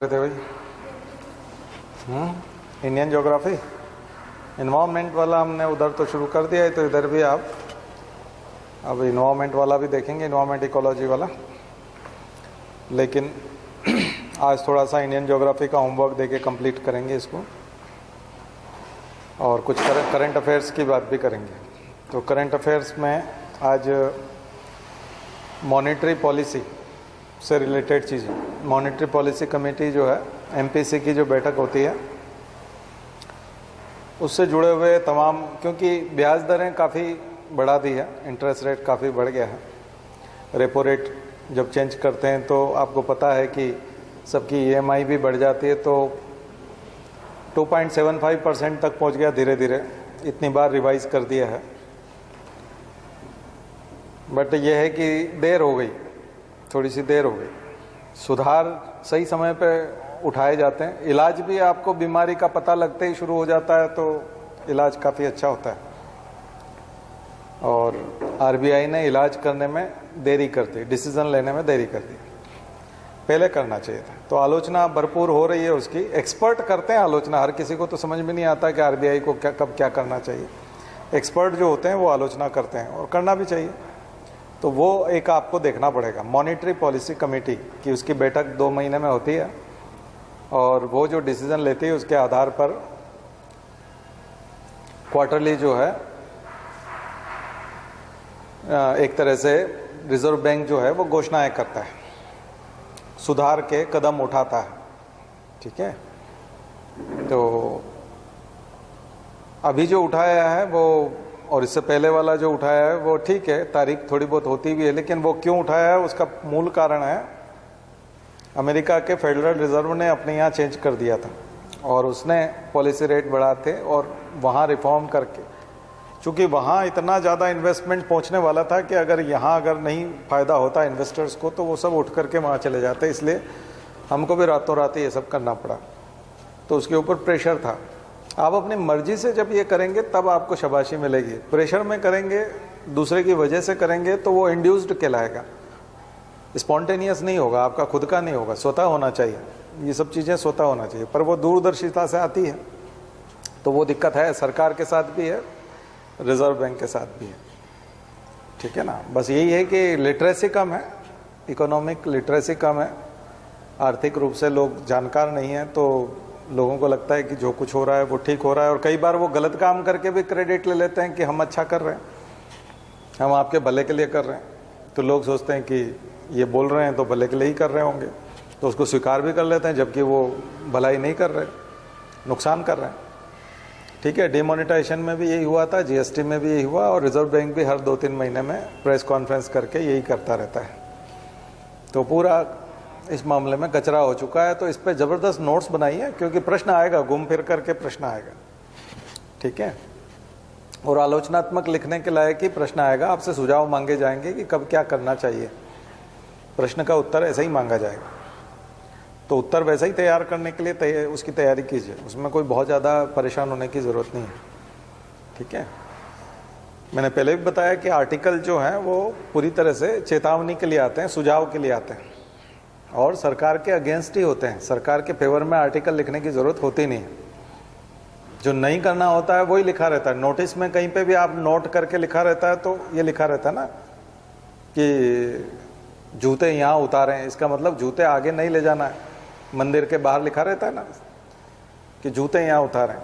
थे भाई। Indian geography environment वाला हमने उधर तो शुरू कर दिया है, तो इधर भी आप अब इन्वायरमेंट वाला भी देखेंगे, इन्वायरमेंट इकोलॉजी वाला। लेकिन आज थोड़ा सा इंडियन ज्योग्राफी का होमवर्क देके कंप्लीट करेंगे इसको, और कुछ करंट अफेयर्स की बात भी करेंगे। तो करंट अफेयर्स में आज मॉनेटरी पॉलिसी से रिलेटेड चीज़ें, मॉनेटरी पॉलिसी कमेटी जो है एमपीसी की जो बैठक होती है उससे जुड़े हुए तमाम, क्योंकि ब्याज दरें काफ़ी बढ़ा दी है, इंटरेस्ट रेट काफ़ी बढ़ गया है। रेपो रेट जब चेंज करते हैं तो आपको पता है कि सबकी ईएमआई भी बढ़ जाती है, तो 2.75% तक पहुंच गया धीरे धीरे, इतनी बार रिवाइज कर दिया है। बट यह है कि देर हो गई, थोड़ी सी देर हो गई। सुधार सही समय पे उठाए जाते हैं। इलाज भी आपको बीमारी का पता लगते ही शुरू हो जाता है, तो इलाज काफ़ी अच्छा होता है। और आरबीआई ने इलाज करने में देरी कर दी, डिसीजन लेने में देरी कर दी, पहले करना चाहिए था। तो आलोचना भरपूर हो रही है उसकी, एक्सपर्ट करते हैं आलोचना। हर किसी को तो समझ में नहीं आता कि आरबीआई को कब क्या करना चाहिए। एक्सपर्ट जो होते हैं वो आलोचना करते हैं, और करना भी चाहिए। तो वो एक आपको देखना पड़ेगा, मॉनेटरी पॉलिसी कमेटी की उसकी बैठक 2 महीने में होती है, और वो जो डिसीजन लेती है उसके आधार पर क्वार्टरली जो है एक तरह से रिजर्व बैंक जो है वो घोषणाएं करता है, सुधार के कदम उठाता है। ठीक है, तो अभी जो उठाया है वो, और इससे पहले वाला जो उठाया है वो ठीक है, तारीख थोड़ी बहुत होती भी है, लेकिन वो क्यों उठाया है उसका मूल कारण है अमेरिका के फेडरल रिजर्व ने अपने यहाँ चेंज कर दिया था, और उसने पॉलिसी रेट बढ़ाते और वहाँ रिफॉर्म करके, चूँकि वहाँ इतना ज़्यादा इन्वेस्टमेंट पहुँचने वाला था कि अगर अगर नहीं फ़ायदा होता इन्वेस्टर्स को तो वो सब उठ करके वहाँ चले जाते, इसलिए हमको भी रातों रात ये सब करना पड़ा। तो उसके ऊपर प्रेशर था। आप अपनी मर्जी से जब ये करेंगे तब आपको शाबाशी मिलेगी। प्रेशर में करेंगे, दूसरे की वजह से करेंगे, तो वो इंड्यूस्ड कहलाएगा, स्पॉन्टेनियस नहीं होगा, आपका खुद का नहीं होगा, स्वतः होना चाहिए। ये सब चीज़ें स्वतः होना चाहिए, पर वो दूरदर्शिता से आती है, तो वो दिक्कत है। सरकार के साथ भी है, रिजर्व बैंक के साथ भी है। ठीक है ना, बस यही है कि लिटरेसी कम है, इकोनॉमिक लिटरेसी कम है, आर्थिक रूप से लोग जानकार नहीं हैं, तो लोगों को लगता है कि जो कुछ हो रहा है वो ठीक हो रहा है, और कई बार वो गलत काम करके भी क्रेडिट ले लेते हैं कि हम अच्छा कर रहे हैं, हम आपके भले के लिए कर रहे हैं। तो लोग सोचते हैं कि ये बोल रहे हैं तो भले के लिए ही कर रहे होंगे, तो उसको स्वीकार भी कर लेते हैं, जबकि वो भलाई नहीं कर रहे, नुकसान कर रहे हैं। ठीक है, डिमोनेटाइजेशन में भी यही हुआ था, जीएसटी में भी यही हुआ, और रिजर्व बैंक भी हर 2-3 महीने में प्रेस कॉन्फ्रेंस करके यही करता रहता है। तो पूरा इस मामले में कचरा हो चुका है। तो इस पर ज़बरदस्त नोट्स बनाइए, क्योंकि प्रश्न आएगा, घूम फिर करके प्रश्न आएगा। ठीक है, और आलोचनात्मक लिखने के लायक ही प्रश्न आएगा, आपसे सुझाव मांगे जाएंगे कि कब क्या करना चाहिए। प्रश्न का उत्तर ऐसे ही मांगा जाएगा, तो उत्तर वैसे ही तैयार करने के लिए उसकी तैयारी कीजिए, उसमें कोई बहुत ज़्यादा परेशान होने की ज़रूरत नहीं है। ठीक है, मैंने पहले भी बताया कि आर्टिकल जो हैं वो पूरी तरह से चेतावनी के लिए आते हैं, सुझाव के लिए आते हैं, और सरकार के अगेंस्ट ही होते हैं। सरकार के फेवर में आर्टिकल लिखने की ज़रूरत होती नहीं है। जो नहीं करना होता है वही लिखा रहता है। नोटिस में कहीं पे भी आप नोट करके लिखा रहता है, तो ये लिखा रहता है ना कि जूते यहाँ उतारें, इसका मतलब जूते आगे नहीं ले जाना है। मंदिर के बाहर लिखा रहता है ना कि जूते यहाँ उतारें,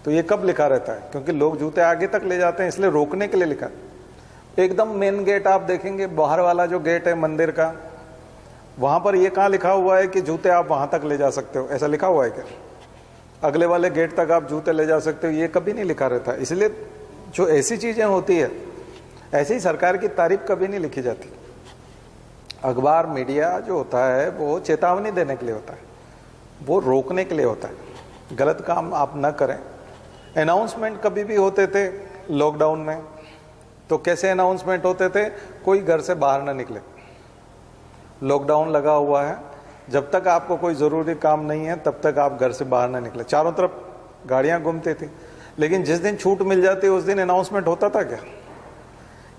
तो ये कब लिखा रहता है? क्योंकि लोग जूते आगे तक ले जाते हैं, इसलिए रोकने के लिए लिखा। एकदम मेन गेट आप देखेंगे, बाहर वाला जो गेट है मंदिर का, वहाँ पर ये कहाँ लिखा हुआ है कि जूते आप वहाँ तक ले जा सकते हो? ऐसा लिखा हुआ है क्या? अगले वाले गेट तक आप जूते ले जा सकते हो, ये कभी नहीं लिखा रहता। इसलिए जो ऐसी चीज़ें होती है, ऐसी ही सरकार की तारीफ कभी नहीं लिखी जाती। अखबार मीडिया जो होता है वो चेतावनी देने के लिए होता है, वो रोकने के लिए होता है। गलत काम आप न करें। अनाउंसमेंट कभी भी होते थे लॉकडाउन में, तो कैसे अनाउंसमेंट होते थे? कोई घर से बाहर ना निकले, लॉकडाउन लगा हुआ है, जब तक आपको कोई ज़रूरी काम नहीं है तब तक आप घर से बाहर ना निकले। चारों तरफ गाड़ियां घूमती थी, लेकिन जिस दिन छूट मिल जाती उस दिन अनाउंसमेंट होता था क्या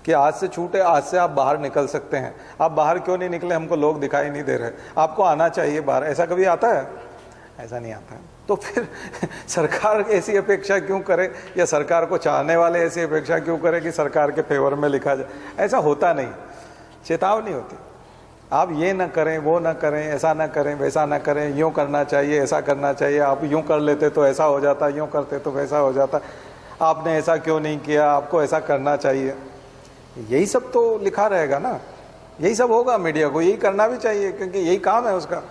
कि आज से छूट है, आज से आप बाहर निकल सकते हैं। आप बाहर क्यों नहीं निकले, हमको लोग दिखाई नहीं दे रहे, आपको आना चाहिए बाहर, ऐसा कभी आता है? ऐसा नहीं आता है। तो फिर सरकार ऐसी अपेक्षा क्यों करे, या सरकार को चाहने वाले ऐसी अपेक्षा क्यों करे कि सरकार के फेवर में लिखा जाए? ऐसा होता नहीं, चेतावनी होती, आप ये ना करें, वो ना करें, ऐसा ना करें, वैसा ना करें, यूँ करना चाहिए, ऐसा करना चाहिए, आप यूँ कर लेते तो ऐसा हो जाता, यूँ करते तो वैसा हो जाता, आपने ऐसा क्यों नहीं किया, आपको ऐसा करना चाहिए। यही सब तो लिखा रहेगा ना, यही सब होगा, मीडिया को यही करना भी चाहिए क्योंकि यही काम है उसका।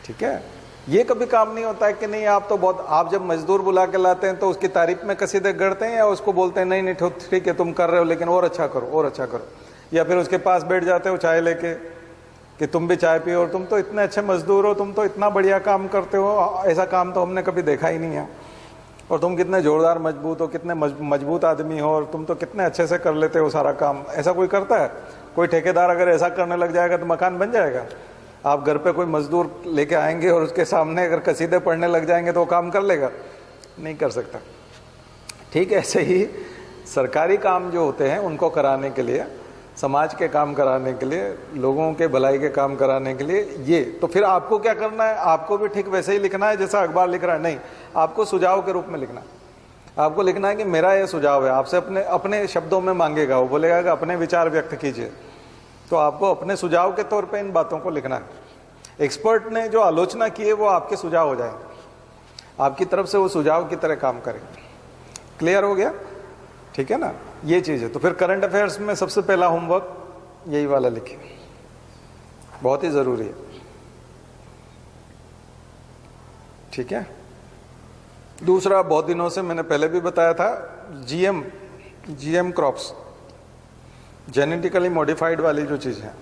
ठीक है, ये कभी काम नहीं होता है कि नहीं आप तो बहुत, आप जब मजदूर बुला के लाते हैं तो उसकी तारीफ में कसीदे गढ़ते हैं, या उसको बोलते हैं नहीं नहीं ठीक है तुम कर रहे हो लेकिन और अच्छा करो, और अच्छा करो, या फिर उसके पास बैठ जाते हो चाय लेके कि तुम भी चाय पियो और तुम तो इतने अच्छे मजदूर हो, तुम तो इतना बढ़िया काम करते हो, ऐसा काम तो हमने कभी देखा ही नहीं है, और तुम कितने जोरदार मजबूत हो, कितने मजबूत आदमी हो, और तुम तो कितने अच्छे से कर लेते हो सारा काम। ऐसा कोई करता है? कोई ठेकेदार अगर ऐसा करने लग जाएगा तो मकान बन जाएगा? आप घर पे कोई मजदूर लेके आएंगे और उसके सामने अगर कसीदे पढ़ने लग जाएंगे तो वो काम कर लेगा? नहीं कर सकता। ठीक है, ऐसे ही सरकारी काम जो होते हैं उनको कराने के लिए, समाज के काम कराने के लिए, लोगों के भलाई के काम कराने के लिए, ये तो फिर आपको क्या करना है, आपको भी ठीक वैसे ही लिखना है जैसा अखबार लिख रहा है? नहीं, आपको सुझाव के रूप में लिखना है। आपको लिखना है कि मेरा ये सुझाव है, आपसे अपने अपने शब्दों में मांगेगा, वो बोलेगा कि अपने विचार व्यक्त कीजिए, तो आपको अपने सुझाव के तौर पे इन बातों को लिखना है। एक्सपर्ट ने जो आलोचना की है वो आपके सुझाव हो जाएंगे, आपकी तरफ से वो सुझाव की तरह काम करेंगे। क्लियर हो गया? ठीक है ना, ये चीज़ है। तो फिर करंट अफेयर्स में सबसे पहला होमवर्क यही वाला लिखिए, बहुत ही ज़रूरी है। ठीक है, दूसरा, बहुत दिनों से मैंने पहले भी बताया था, जीएम क्रॉप्स, जेनेटिकली मॉडिफाइड वाली जो चीज़ है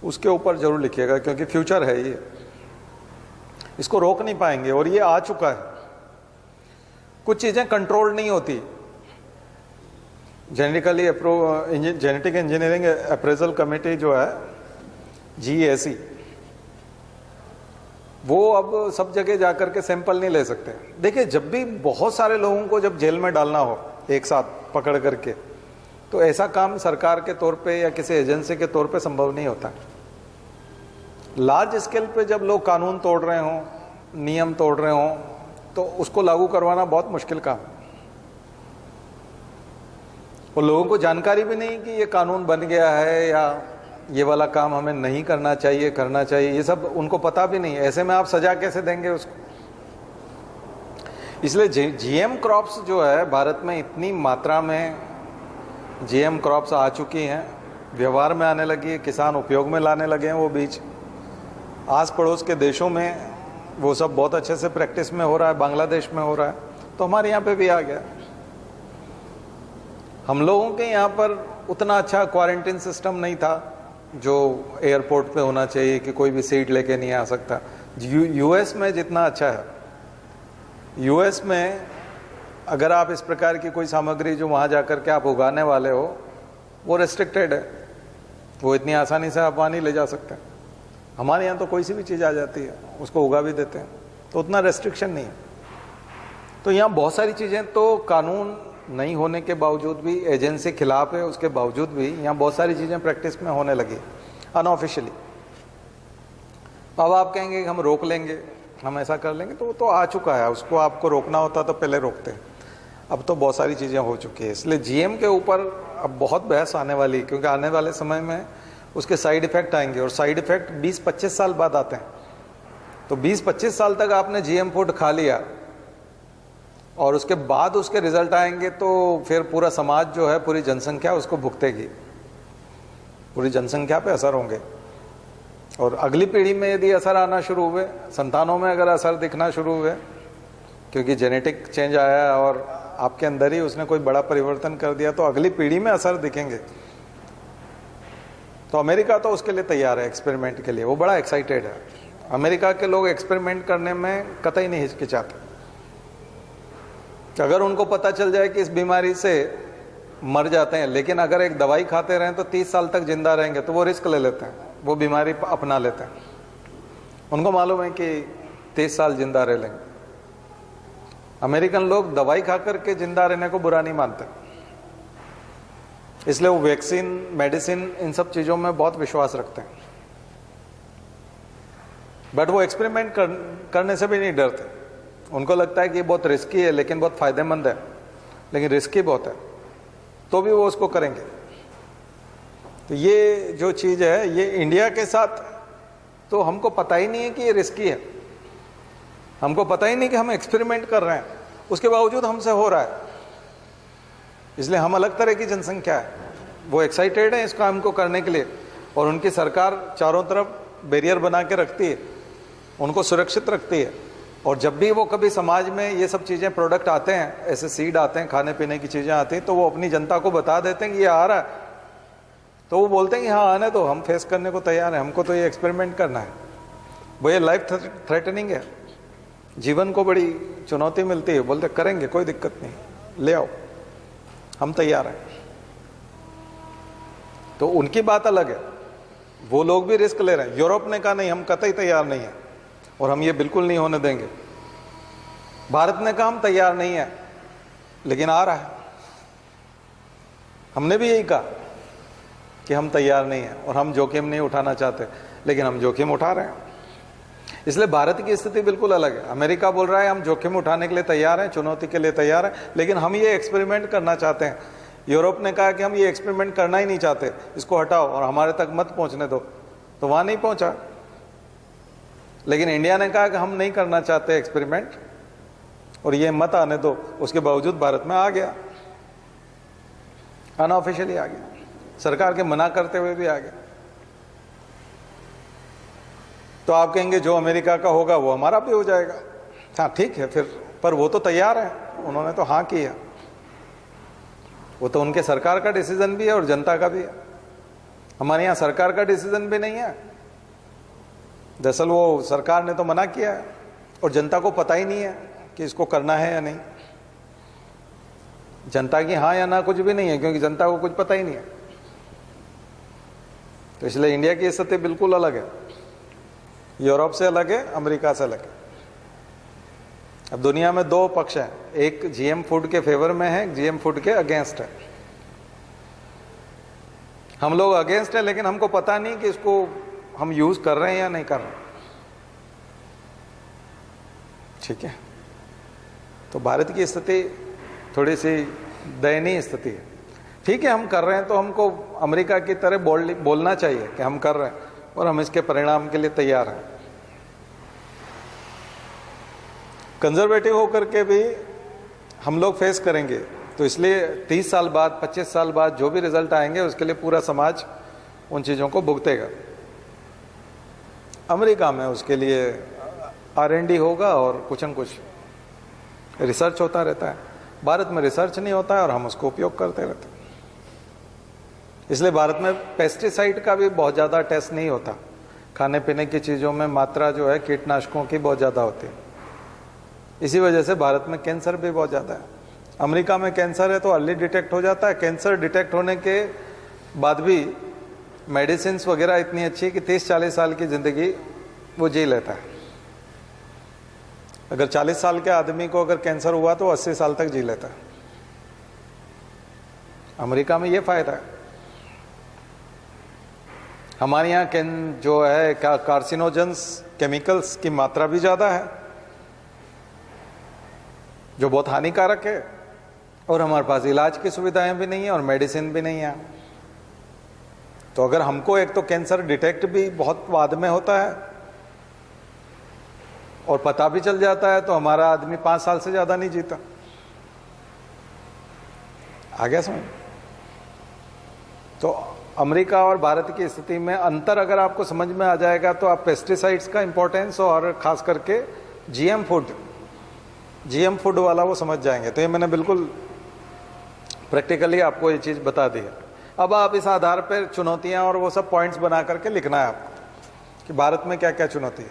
उसके ऊपर जरूर लिखिएगा, क्योंकि फ्यूचर है ये, इसको रोक नहीं पाएंगे और ये आ चुका है। कुछ चीज़ें कंट्रोल नहीं होती। जेनेटिक इंजीनियरिंग अप्रेजल कमेटी जो है GEAC, वो अब सब जगह जाकर के सैंपल नहीं ले सकते। देखिए, जब भी बहुत सारे लोगों को जब जेल में डालना हो एक साथ पकड़ करके, तो ऐसा काम सरकार के तौर पे या किसी एजेंसी के तौर पे संभव नहीं होता। लार्ज स्केल पे जब लोग कानून तोड़ रहे हों, नियम तोड़ रहे हों, तो उसको लागू करवाना बहुत मुश्किल काम है। और लोगों को जानकारी भी नहीं कि ये कानून बन गया है या ये वाला काम हमें नहीं करना चाहिए, करना चाहिए, ये सब उनको पता भी नहीं है। ऐसे में आप सजा कैसे देंगे उसको? इसलिए जीएम क्रॉप्स जो है, भारत में इतनी मात्रा में जीएम क्रॉप्स आ चुकी हैं, व्यवहार में आने लगी है, किसान उपयोग में लाने लगे हैं वो बीज। आस पड़ोस के देशों में वो सब बहुत अच्छे से प्रैक्टिस में हो रहा है, बांग्लादेश में हो रहा है, तो हमारे यहाँ पे भी आ गया। हम लोगों के यहाँ पर उतना अच्छा क्वारंटीन सिस्टम नहीं था जो एयरपोर्ट पे होना चाहिए कि कोई भी सीट लेके नहीं आ सकता। यूएस में जितना अच्छा है, यूएस में अगर आप इस प्रकार की कोई सामग्री जो वहाँ जाकर के आप उगाने वाले हो, वो रेस्ट्रिक्टेड है, वो इतनी आसानी से आप वहाँ नहीं ले जा सकते। हमारे यहाँ तो कोई सी भी चीज़ आ जाती है, उसको उगा भी देते हैं, तो उतना रेस्ट्रिक्शन नहीं है। तो यहाँ बहुत सारी चीज़ें, तो कानून नहीं होने के बावजूद भी, एजेंसी खिलाफ है उसके बावजूद भी, यहाँ बहुत सारी चीज़ें प्रैक्टिस में होने लगी अनऑफिशियली। अब आप कहेंगे कि हम रोक लेंगे, हम ऐसा कर लेंगे, तो वो तो आ चुका है, उसको आपको रोकना होता तो पहले रोकते। अब तो बहुत सारी चीज़ें हो चुकी है, इसलिए जीएम के ऊपर अब बहुत बहस आने वाली है, क्योंकि आने वाले समय में उसके साइड इफ़ेक्ट आएंगे, और साइड इफ़ेक्ट 20-25 साल बाद आते हैं। तो 20-25 साल तक आपने जीएम फूड खा लिया और उसके बाद उसके रिजल्ट आएंगे, तो फिर पूरा समाज जो है, पूरी जनसंख्या उसको भुगतेगी, पूरी जनसंख्या पे असर होंगे। और अगली पीढ़ी में यदि असर आना शुरू हुए, संतानों में अगर असर दिखना शुरू हुए, क्योंकि जेनेटिक चेंज आया और आपके अंदर ही उसने कोई बड़ा परिवर्तन कर दिया, तो अगली पीढ़ी में असर दिखेंगे। तो अमेरिका तो उसके लिए तैयार है, एक्सपेरिमेंट के लिए, वो बड़ा एक्साइटेड है। अमेरिका के लोग एक्सपेरिमेंट करने में कतई नहीं हिचकिचाते। अगर उनको पता चल जाए कि इस बीमारी से मर जाते हैं, लेकिन अगर एक दवाई खाते रहें तो 30 साल तक जिंदा रहेंगे, तो वो रिस्क ले लेते हैं, वो बीमारी अपना लेते हैं। उनको मालूम है कि 30 साल जिंदा रह लेंगे। अमेरिकन लोग दवाई खा करके जिंदा रहने को बुरा नहीं मानते, इसलिए वो वैक्सीन, मेडिसिन, इन सब चीज़ों में बहुत विश्वास रखते हैं। बट वो एक्सपेरिमेंट करने से भी नहीं डरते। उनको लगता है कि ये बहुत रिस्की है लेकिन बहुत फायदेमंद है, लेकिन रिस्की बहुत है, तो भी वो उसको करेंगे। तो ये जो चीज़ है, ये इंडिया के साथ तो हमको पता ही नहीं है कि ये रिस्की है, हमको पता ही नहीं कि हम एक्सपेरिमेंट कर रहे हैं, उसके बावजूद हमसे हो रहा है। इसलिए हम अलग तरह की जनसंख्या है, वो एक्साइटेड है इस काम को करने के लिए, और उनकी सरकार चारों तरफ बैरियर बना के रखती है, उनको सुरक्षित रखती है। और जब भी वो कभी समाज में ये सब चीज़ें, प्रोडक्ट आते हैं, ऐसे सीड आते हैं, खाने पीने की चीज़ें आती हैं, तो वो अपनी जनता को बता देते हैं कि ये आ रहा है, तो वो बोलते हैं कि हाँ आने दो, हम फेस करने को तैयार हैं, हमको तो ये एक्सपेरिमेंट करना है। वो ये लाइफ थ्रेटनिंग है, जीवन को बड़ी चुनौती मिलती है, बोलते करेंगे, कोई दिक्कत नहीं, ले आओ, हम तैयार हैं। तो उनकी बात अलग है, वो लोग भी रिस्क ले रहे हैं। यूरोप ने कहा नहीं, हम कतई तैयार नहीं है और हम ये बिल्कुल नहीं होने देंगे। भारत ने कहा हम तैयार नहीं है, लेकिन आ रहा है। हमने भी यही कहा कि हम तैयार नहीं है और हम जोखिम नहीं उठाना चाहते, लेकिन हम जोखिम उठा रहे हैं। इसलिए भारत की स्थिति बिल्कुल अलग है। अमेरिका बोल रहा है हम जोखिम उठाने के लिए तैयार हैं, चुनौती के लिए तैयार हैं, लेकिन हम ये एक्सपेरिमेंट करना चाहते हैं। यूरोप ने कहा कि हम ये एक्सपेरिमेंट करना ही नहीं चाहते, इसको हटाओ और हमारे तक मत पहुंचने दो, तो वहां नहीं पहुंचा। लेकिन इंडिया ने कहा कि हम नहीं करना चाहते एक्सपेरिमेंट और ये मत आने दो, उसके बावजूद भारत में आ गया, अनऑफिशियली आ गया, सरकार के मना करते हुए भी आ गया। तो आप कहेंगे जो अमेरिका का होगा वो हमारा भी हो जाएगा। हाँ ठीक है फिर, पर वो तो तैयार है, उन्होंने तो हाँ किया, वो तो उनके सरकार का डिसीजन भी है और जनता का भी है। हमारे यहाँ सरकार का डिसीजन भी नहीं है, दरअसल वो सरकार ने तो मना किया है और जनता को पता ही नहीं है कि इसको करना है या नहीं। जनता की हाँ या ना कुछ भी नहीं है, क्योंकि जनता को कुछ पता ही नहीं है। तो इसलिए इंडिया की स्थिति बिल्कुल अलग है, यूरोप से अलग है, अमेरिका से अलग है। अब दुनिया में दो पक्ष हैं, एक जीएम फूड के फेवर में है, जीएम फूड के अगेंस्ट है। हम लोग अगेंस्ट है, लेकिन हमको पता नहीं कि इसको हम यूज कर रहे हैं या नहीं कर रहे। ठीक है, तो भारत की स्थिति थोड़ी सी दयनीय स्थिति है। ठीक है, हम कर रहे हैं तो हमको अमेरिका की तरह बोलना चाहिए कि हम कर रहे हैं और हम इसके परिणाम के लिए तैयार हैं। कंजर्वेटिव होकर के भी हम लोग फेस करेंगे, तो इसलिए 30 साल बाद, 25 साल बाद जो भी रिजल्ट आएंगे उसके लिए पूरा समाज उन चीज़ों को भुगतेगा। अमेरिका में उसके लिए R&D होगा और कुछ न कुछ रिसर्च होता रहता है। भारत में रिसर्च नहीं होता है और हम उसको उपयोग करते रहते हैं। इसलिए भारत में पेस्टिसाइड का भी बहुत ज़्यादा टेस्ट नहीं होता। खाने पीने की चीज़ों में मात्रा जो है कीटनाशकों की बहुत ज़्यादा होती है। इसी वजह से भारत में कैंसर भी बहुत ज़्यादा है। अमेरिका में कैंसर है तो अर्ली डिटेक्ट हो जाता है। कैंसर डिटेक्ट होने के बाद भी मेडिसिन वगैरह इतनी अच्छी है कि 30-40 साल की ज़िंदगी वो जी लेता है। अगर 40 साल के आदमी को अगर कैंसर हुआ तो 80 साल तक जी लेता है। अमेरिका में ये फ़ायदा है। हमारे यहाँ जो है कार्सिनोजेंस केमिकल्स की मात्रा भी ज़्यादा है, जो बहुत हानिकारक है, और हमारे पास इलाज की सुविधाएं भी नहीं है और मेडिसिन भी नहीं है। तो अगर हमको एक तो कैंसर डिटेक्ट भी बहुत बाद में होता है और पता भी चल जाता है, तो हमारा आदमी 5 साल से ज़्यादा नहीं जीता। आ गया समझ? तो अमेरिका और भारत की स्थिति में अंतर अगर आपको समझ में आ जाएगा तो आप पेस्टिसाइड्स का इंपॉर्टेंस और खास करके जीएम फूड वाला वो समझ जाएंगे। तो ये मैंने बिल्कुल प्रैक्टिकली आपको ये चीज़ बता दी है। अब आप इस आधार पर चुनौतियां और वो सब पॉइंट्स बना करके लिखना है आपको कि भारत में क्या क्या चुनौती है।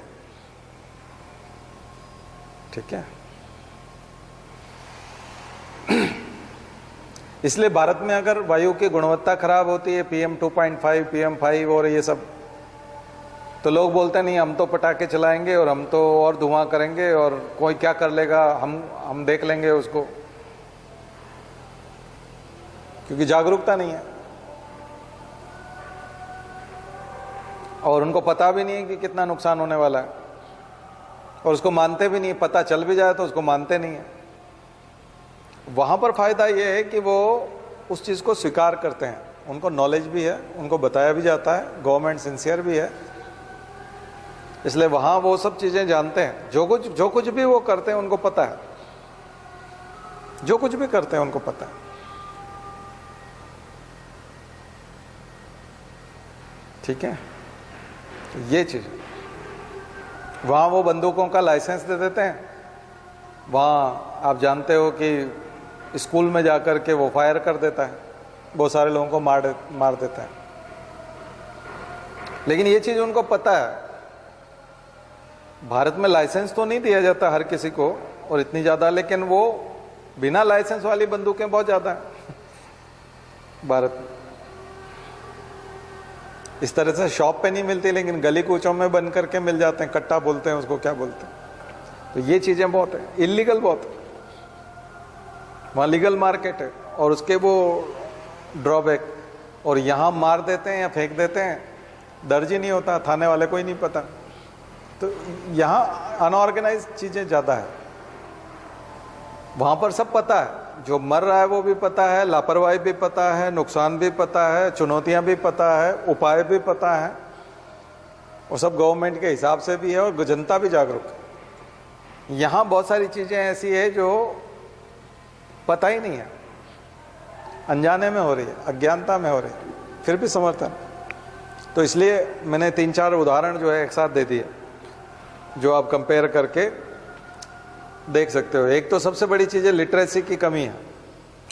ठीक है, इसलिए भारत में अगर वायु की गुणवत्ता खराब होती है, PM 2.5, PM 5 और ये सब, तो लोग बोलते नहीं हम तो पटाखे चलाएंगे और हम तो और धुआं करेंगे और कोई क्या कर लेगा, हम देख लेंगे उसको, क्योंकि जागरूकता नहीं है। और उनको पता भी नहीं है कि कितना नुकसान होने वाला है, और उसको मानते भी नहीं, पता चल भी जाए तो उसको मानते नहीं है। वहाँ पर फायदा ये है कि वो उस चीज़ को स्वीकार करते हैं, उनको नॉलेज भी है, उनको बताया भी जाता है, गवर्नमेंट सिंसियर भी है, इसलिए वहाँ वो सब चीज़ें जानते हैं। जो कुछ भी वो करते हैं उनको पता है, जो कुछ भी करते हैं उनको पता है। ठीक है, तो ये चीज़, वहाँ वो बंदूकों का लाइसेंस दे देते हैं। वहाँ आप जानते हो कि स्कूल में जाकर के वो फायर कर देता है, बहुत सारे लोगों को मार देता है। लेकिन ये चीज़ उनको पता है, भारत में लाइसेंस तो नहीं दिया जाता हर किसी को और इतनी ज़्यादा, लेकिन वो बिना लाइसेंस वाली बंदूकें बहुत ज़्यादा हैं भारत में। इस तरह से शॉप पे नहीं मिलती, लेकिन गली कूचों में बन करके मिल जाते हैं, कट्टा बोलते हैं उसको, क्या बोलते हैं। तो ये चीज़ें बहुत है, इलीगल बहुत है, वहाँ लीगल मार्केट है और उसके वो ड्रॉबैक। और यहाँ मार देते हैं या फेंक देते हैं, दर्ज ही नहीं होता, थाने वाले को ही नहीं पता। तो यहाँ अनऑर्गेनाइज चीज़ें ज़्यादा है, वहाँ पर सब पता है, जो मर रहा है वो भी पता है, लापरवाही भी पता है, नुकसान भी पता है, चुनौतियाँ भी पता है, उपाय भी पता है, और सब गवर्नमेंट के हिसाब से भी है और जनता भी जागरूक है। यहाँ बहुत सारी चीज़ें ऐसी है जो पता ही नहीं है, अनजाने में हो रही है, अज्ञानता में हो रही है, फिर भी समर्थन। तो इसलिए मैंने 3-4 उदाहरण जो है एक साथ दे दिए, जो आप कंपेयर करके देख सकते हो। एक तो सबसे बड़ी चीज़ है लिटरेसी की कमी है,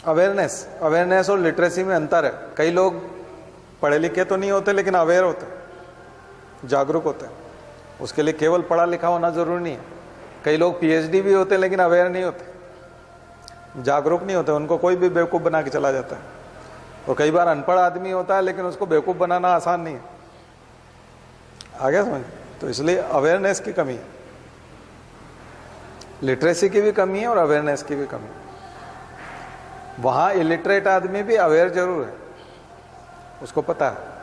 अवेयरनेस और लिटरेसी में अंतर है। कई लोग पढ़े लिखे तो नहीं होते लेकिन अवेयर होते हैं, जागरूक होते हैं। उसके लिए केवल पढ़ा लिखा होना ज़रूरी नहीं है। कई लोग PhD भी होते हैं लेकिन अवेयर नहीं होते, जागरूक नहीं होते, उनको कोई भी बेवकूफ़ बना के चला जाता है। और कई बार अनपढ़ आदमी होता है लेकिन उसको बेवकूफ़ बनाना आसान नहीं है। आ गया समझ? तो इसलिए अवेयरनेस की कमी है, लिटरेसी की भी कमी है और अवेयरनेस की भी कमी है। वहाँ इलिटरेट आदमी भी अवेयर जरूर है, उसको पता है।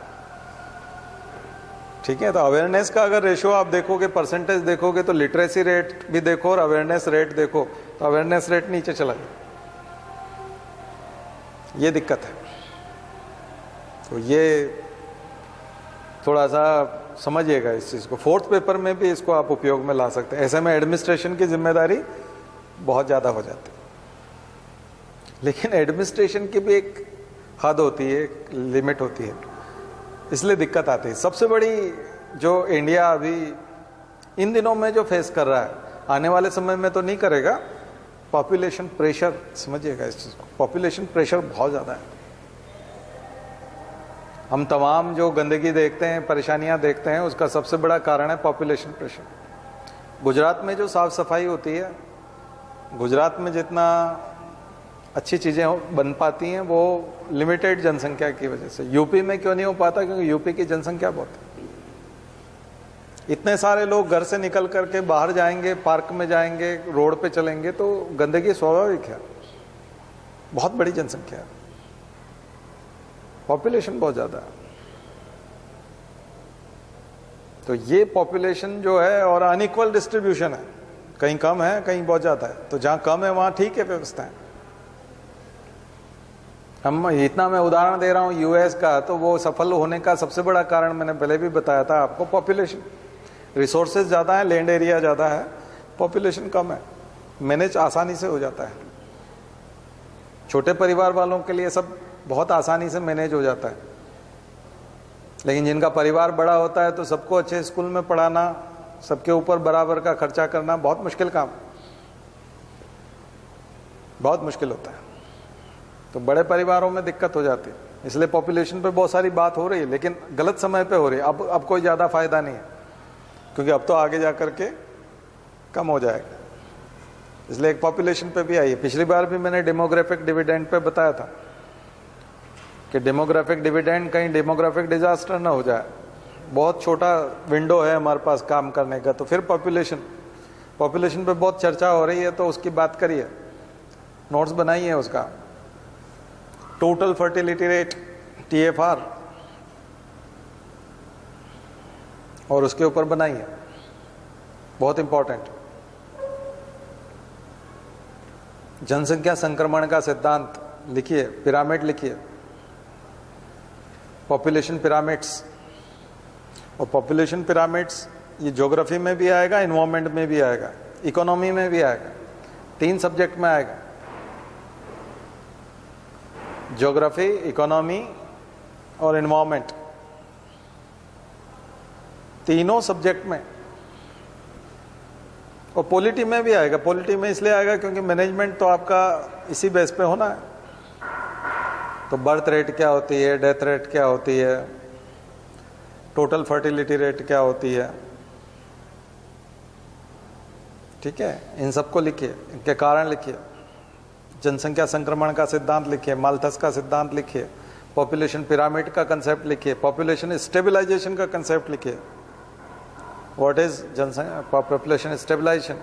ठीक है, तो अवेयरनेस का अगर रेशो आप देखोगे, परसेंटेज देखोगे, तो लिटरेसी रेट भी देखो और अवेयरनेस रेट देखो, तो अवेयरनेस रेट नीचे चला जाए, ये दिक्कत है। तो ये थोड़ा सा समझिएगा इस चीज़ को। 4th पेपर में भी इसको आप उपयोग में ला सकते हैं। ऐसे में एडमिनिस्ट्रेशन की जिम्मेदारी बहुत ज़्यादा हो जाती है, लेकिन एडमिनिस्ट्रेशन की भी एक हद होती है, एक लिमिट होती है, इसलिए दिक्कत आती है। सबसे बड़ी जो इंडिया अभी इन दिनों में जो फेस कर रहा है, आने वाले समय में तो नहीं करेगा, पॉपुलेशन प्रेशर। समझिएगा इस चीज़ को, पॉपुलेशन प्रेशर बहुत ज़्यादा है। हम तमाम जो गंदगी देखते हैं, परेशानियां देखते हैं, उसका सबसे बड़ा कारण है पॉपुलेशन प्रेशर। गुजरात में जो साफ़ सफाई होती है, गुजरात में जितना अच्छी चीज़ें बन पाती हैं वो लिमिटेड जनसंख्या की वजह से। यूपी में क्यों नहीं हो पाता? क्योंकि यूपी की जनसंख्या बहुत है। इतने सारे लोग घर से निकल करके बाहर जाएंगे, पार्क में जाएंगे, रोड पे चलेंगे, तो गंदगी स्वाभाविक है। बहुत बड़ी जनसंख्या है, पॉपुलेशन बहुत ज़्यादा है। तो ये पॉपुलेशन जो है और अनइक्वल डिस्ट्रीब्यूशन है, कहीं कम है कहीं बहुत ज़्यादा है। तो जहाँ कम है वहाँ ठीक है व्यवस्था है। हम इतना मैं उदाहरण दे रहा हूँ US का, तो वो सफल होने का सबसे बड़ा कारण मैंने पहले भी बताया था आपको, पॉपुलेशन। रिसोर्सेज ज़्यादा है, लैंड एरिया ज़्यादा है, पॉपुलेशन कम है, मैनेज आसानी से हो जाता है। छोटे परिवार वालों के लिए सब बहुत आसानी से मैनेज हो जाता है, लेकिन जिनका परिवार बड़ा होता है तो सबको अच्छे स्कूल में पढ़ाना, सबके ऊपर बराबर का खर्चा करना बहुत मुश्किल काम, बहुत मुश्किल होता है। तो बड़े परिवारों में दिक्कत हो जाती है। इसलिए पॉपुलेशन पे बहुत सारी बात हो रही है, लेकिन गलत समय पे हो रही है। अब कोई ज़्यादा फायदा नहीं है, क्योंकि अब तो आगे जा कर के कम हो जाएगा। इसलिए एक पॉपुलेशन पे भी आई है। पिछली बार भी मैंने डेमोग्राफिक डिविडेंड पे बताया था कि डेमोग्राफिक डिविडेंड कहीं डेमोग्राफिक डिजास्टर ना हो जाए। बहुत छोटा विंडो है हमारे पास काम करने का। तो फिर पॉपुलेशन पे बहुत चर्चा हो रही है, तो उसकी बात करिए, नोट्स बनाइए उसका। टोटल फर्टिलिटी रेट TFR, और उसके ऊपर बनाइए, बहुत इंपॉर्टेंट। जनसंख्या संक्रमण का सिद्धांत लिखिए, पिरामिड लिखिए, पॉपुलेशन पिरामिड्स। और पॉपुलेशन पिरामिड्स ये ज्योग्राफी में भी आएगा, एनवायरमेंट में भी आएगा, इकोनॉमी में भी आएगा, 3 सब्जेक्ट में आएगा। ज्योग्राफी, इकोनॉमी और एनवायरमेंट, तीनों सब्जेक्ट में। और पॉलिटी में भी आएगा। पॉलिटी में इसलिए आएगा क्योंकि मैनेजमेंट तो आपका इसी बेस पे होना है। तो बर्थ रेट क्या होती है, डेथ रेट क्या होती है, टोटल फर्टिलिटी रेट क्या होती है, ठीक है, इन सबको लिखिए, इनके कारण लिखिए। जनसंख्या संक्रमण का सिद्धांत लिखिए, माल्थस का सिद्धांत लिखिए, पॉपुलेशन पिरामिड का कंसेप्ट लिखिए, पॉपुलेशन स्टेबलाइजेशन का कंसेप्ट लिखिए। व्हाट इज जनसंख्या पॉपुलेशन स्टेबलाइजेशन।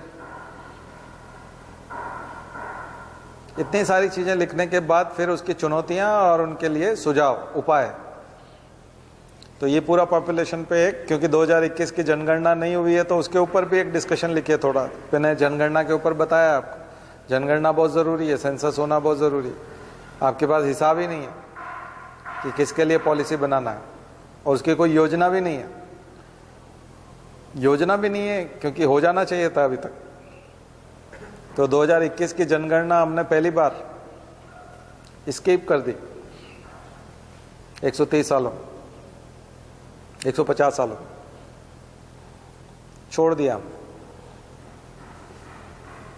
इतनी सारी चीजें लिखने के बाद फिर उसकी चुनौतियां और उनके लिए सुझाव, उपाय। तो ये पूरा पॉपुलेशन पे एक, क्योंकि 2021 की जनगणना नहीं हुई है तो उसके ऊपर भी एक डिस्कशन लिखिए थोड़ा। मैंने जनगणना के ऊपर बताया आपको, जनगणना बहुत ज़रूरी है, सेंसस होना बहुत ज़रूरी है। आपके पास हिसाब ही नहीं है कि किसके लिए पॉलिसी बनाना है, और उसकी कोई योजना भी नहीं है। योजना भी नहीं है क्योंकि हो जाना चाहिए था अभी तक। तो 2021 की जनगणना हमने पहली बार स्किप कर दी 130 सालों, 150 सालों छोड़ दिया हम,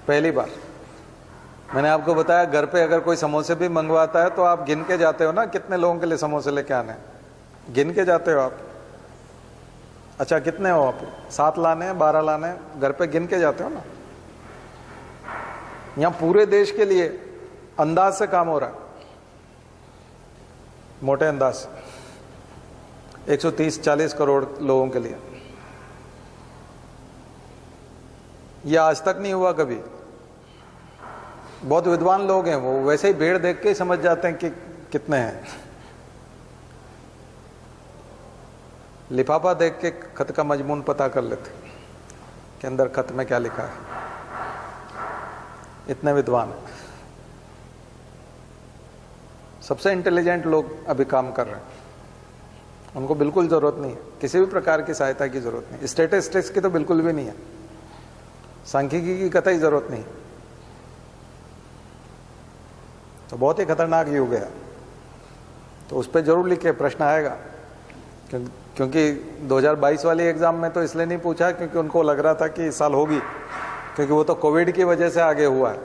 पहली बार। मैंने आपको बताया घर पे अगर कोई समोसे भी मंगवाता है तो आप गिन के जाते हो ना, कितने लोगों के लिए समोसे लेके आने, गिन के जाते हो आप। अच्छा कितने हो आप, 7 लाने हैं, 12 लाने हैं, घर पे गिन के जाते हो ना। यहाँ पूरे देश के लिए अंदाज से काम हो रहा है, मोटे अंदाज से 130-140 करोड़ लोगों के लिए। ये आज तक नहीं हुआ कभी। बहुत विद्वान लोग हैं, वो वैसे ही भीड़ देख के ही समझ जाते हैं कि कितने हैं। लिफाफा देख के खत का मजमून पता कर लेते कि अंदर खत में क्या लिखा है। इतने विद्वान हैं। सबसे इंटेलिजेंट लोग अभी काम कर रहे हैं, उनको बिल्कुल जरूरत नहीं है, किसी भी प्रकार की सहायता की जरूरत नहीं। स्टैटिस्टिक्स की तो बिल्कुल भी नहीं है, सांख्यिकी की कतई जरूरत नहीं। तो बहुत ही खतरनाक युग है। तो उस पर जरूर लिखे, प्रश्न आएगा। क्योंकि 2022 वाली एग्जाम में तो इसलिए नहीं पूछा क्योंकि उनको लग रहा था कि इस साल होगी, क्योंकि वो तो कोविड की वजह से आगे हुआ है।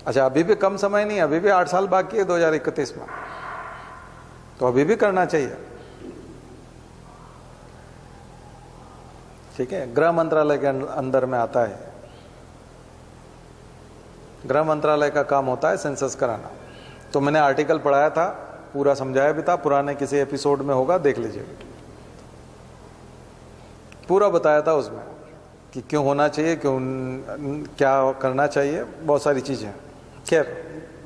अच्छा अभी भी कम समय नहीं, अभी भी 8 साल बाकी है 2031 में, तो अभी भी करना चाहिए। ठीक है, गृह मंत्रालय के अंदर में आता है। गृह मंत्रालय का काम होता है सेंसस कराना। तो मैंने आर्टिकल पढ़ाया था, पूरा समझाया भी था, पुराने किसी एपिसोड में होगा, देख लीजिए। पूरा बताया था उसमें कि क्यों होना चाहिए, क्यों क्या करना चाहिए, बहुत सारी चीजें। खैर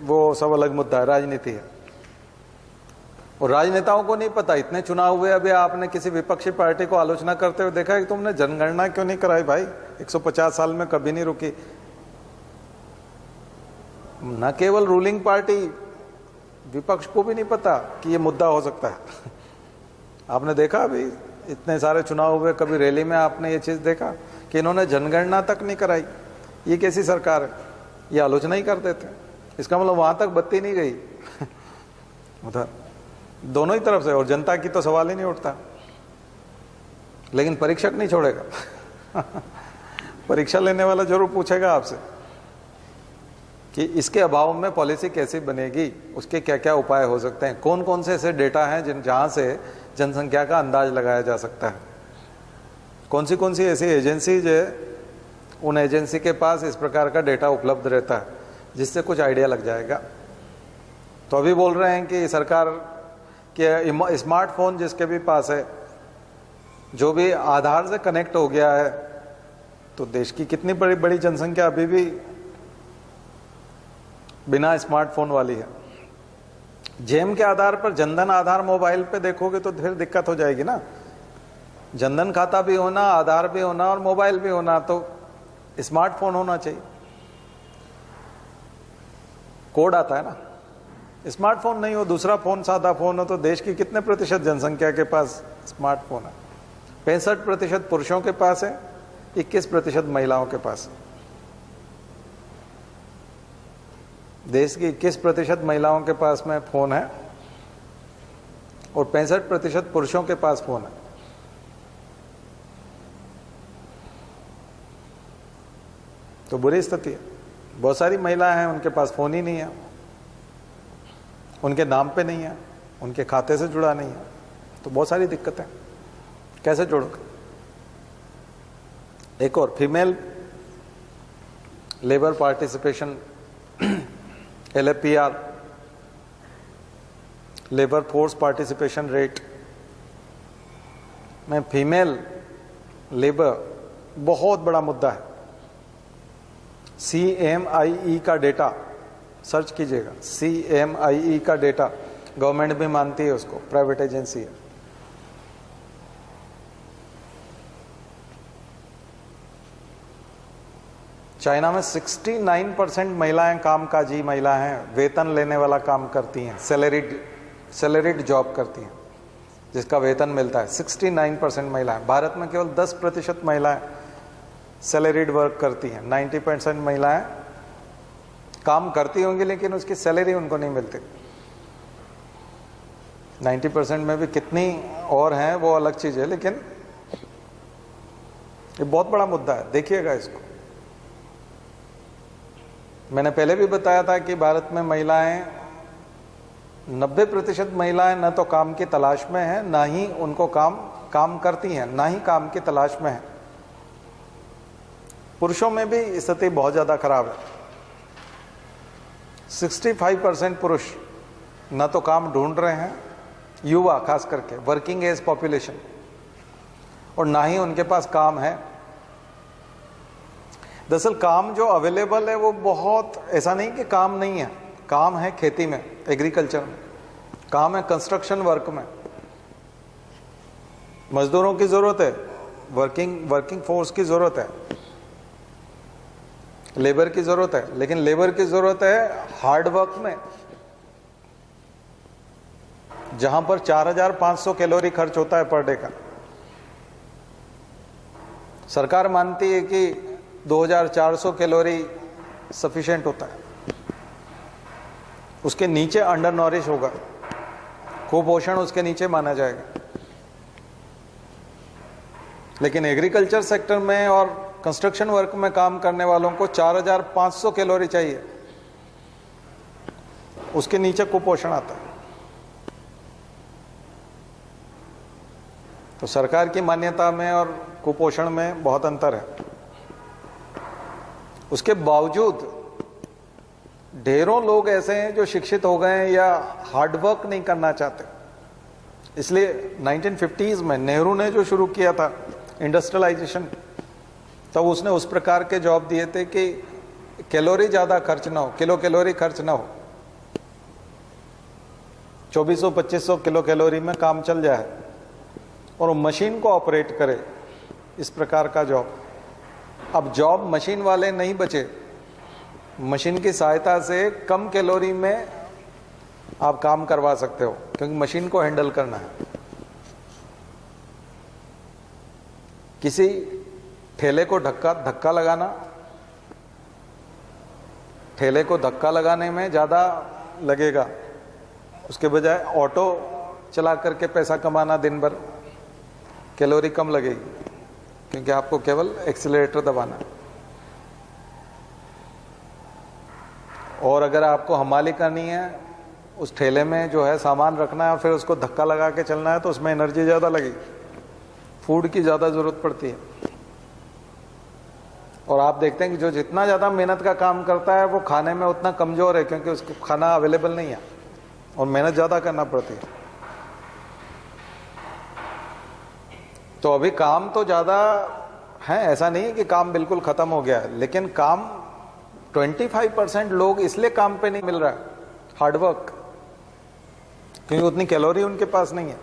वो सब अलग मुद्दा है, राजनीति है। और राजनेताओं को नहीं पता, इतने चुनाव हुए, अभी आपने किसी विपक्षी पार्टी को आलोचना करते हुए देखा कि तुमने जनगणना क्यों नहीं कराई भाई, 150 साल में कभी नहीं रुकी। न केवल रूलिंग पार्टी, विपक्ष को भी नहीं पता कि ये मुद्दा हो सकता है। आपने देखा अभी इतने सारे चुनाव हुए, कभी रैली में आपने ये चीज देखा कि इन्होंने जनगणना तक नहीं कराई, ये कैसी सरकार है, ये आलोचना ही करते थे। इसका मतलब वहां तक बत्ती नहीं गई उधर, दोनों ही तरफ से। और जनता की तो सवाल ही नहीं उठता, लेकिन परीक्षक नहीं छोड़ेगा। परीक्षा लेने वाला जरूर पूछेगा आपसे कि इसके अभाव में पॉलिसी कैसी बनेगी, उसके क्या क्या उपाय हो सकते हैं, कौन कौन से ऐसे डेटा हैं जहां से जनसंख्या का अंदाज लगाया जा सकता है, कौन सी ऐसी एजेंसीज है, उन एजेंसी के पास इस प्रकार का डेटा उपलब्ध रहता है जिससे कुछ आइडिया लग जाएगा। तो अभी बोल रहे हैं कि सरकार के स्मार्टफोन जिसके भी पास है, जो भी आधार से कनेक्ट हो गया है, तो देश की कितनी बड़ी बड़ी जनसंख्या अभी भी बिना स्मार्टफोन वाली है। जेम के आधार पर जनधन आधार मोबाइल पे देखोगे तो फिर दिक्कत हो जाएगी ना। जनधन खाता भी होना, आधार भी होना और मोबाइल भी होना, तो स्मार्टफोन होना चाहिए। कोड आता है ना। स्मार्टफोन नहीं हो, दूसरा फोन, सादा फोन हो, तो देश की कितने प्रतिशत जनसंख्या के पास स्मार्टफोन है? 65% पुरुषों के पास है, 21% महिलाओं के पास है। देश की 21% महिलाओं के पास में फोन है और 65% पुरुषों के पास फोन है। तो बुरी स्थिति है। बहुत सारी महिलाएं हैं उनके पास फोन ही नहीं है, उनके नाम पे नहीं है, उनके खाते से जुड़ा नहीं है, तो बहुत सारी दिक्कतें। कैसे जोड़ोगे? एक और, female labour participation, LFPR, labour force participation rate में फीमेल लेबर बहुत बड़ा मुद्दा है। CMIE का डेटा सर्च कीजिएगा, CMIE का डेटा, गवर्नमेंट भी मानती है उसको, प्राइवेट एजेंसी है। चाइना में 69% महिलाएं कामकाजी महिलाएं हैं, वेतन लेने वाला काम करती हैं, सैलरीड जॉब करती हैं जिसका वेतन मिलता है। 69% महिलाएं। भारत में केवल 10% महिलाएं सैलरीड वर्क करती हैं। 90% महिलाएं काम करती होंगी लेकिन उसकी सैलरी उनको नहीं मिलती। 90% में भी कितनी और हैं वो अलग चीज है, लेकिन ये बहुत बड़ा मुद्दा है, देखिएगा इसको। मैंने पहले भी बताया था कि भारत में महिलाएं, 90% महिलाएं न तो काम की तलाश में हैं, ना ही उनको काम करती हैं, ना ही काम की तलाश में हैं। पुरुषों में भी स्थिति बहुत ज्यादा खराब है। 65% पुरुष न तो काम ढूंढ रहे हैं, युवा खास करके, वर्किंग एज पॉपुलेशन, और ना ही उनके पास काम है। दरअसल काम जो अवेलेबल है वो बहुत, ऐसा नहीं कि काम नहीं है, काम है खेती में, एग्रीकल्चर में, काम है कंस्ट्रक्शन वर्क में, मजदूरों की जरूरत है, वर्किंग फोर्स की जरूरत है, लेबर की जरूरत है, लेकिन लेबर की जरूरत है हार्ड वर्क में, जहां पर 4500 कैलोरी खर्च होता है पर डे का। सरकार मानती है कि 2400 कैलोरी सफिशिएंट होता है, उसके नीचे अंडर नॉरिश होगा, कुपोषण उसके नीचे माना जाएगा। लेकिन एग्रीकल्चर सेक्टर में और कंस्ट्रक्शन वर्क में काम करने वालों को 4500 कैलोरी चाहिए, उसके नीचे कुपोषण आता है। तो सरकार की मान्यता में और कुपोषण में बहुत अंतर है। उसके बावजूद ढेरों लोग ऐसे हैं जो शिक्षित हो गए हैं या हार्डवर्क नहीं करना चाहते। इसलिए 1950s में नेहरू ने जो शुरू किया था इंडस्ट्रियलाइजेशन, तब उसने उस प्रकार के जॉब दिए थे कि कैलोरी ज्यादा खर्च ना हो, किलो कैलोरी खर्च ना हो, 2400-2500 किलो कैलोरी में काम चल जाए और वो मशीन को ऑपरेट करे, इस प्रकार का जॉब। अब जॉब मशीन वाले नहीं बचे, मशीन की सहायता से कम कैलोरी में आप काम करवा सकते हो, क्योंकि मशीन को हैंडल करना है। किसी ठेले को धक्का लगाना, ठेले को धक्का लगाने में ज़्यादा लगेगा, उसके बजाय ऑटो चला करके पैसा कमाना दिन भर, कैलोरी कम लगेगी, क्योंकि आपको केवल एक्सीलरेटर दबाना है। और अगर आपको हमाली करनी है, उस ठेले में जो है सामान रखना है और फिर उसको धक्का लगा के चलना है, तो उसमें एनर्जी ज़्यादा लगेगी, फूड की ज़्यादा ज़रूरत पड़ती है। और आप देखते हैं कि जो जितना ज़्यादा मेहनत का काम करता है वो खाने में उतना कमज़ोर है, क्योंकि उसको खाना अवेलेबल नहीं है और मेहनत ज़्यादा करना पड़ती है। तो अभी काम तो ज़्यादा है, ऐसा नहीं है कि काम बिल्कुल ख़त्म हो गया है, लेकिन काम 25% लोग इसलिए काम पे नहीं मिल रहा है, हार्डवर्क, क्योंकि उतनी कैलोरी उनके पास नहीं है।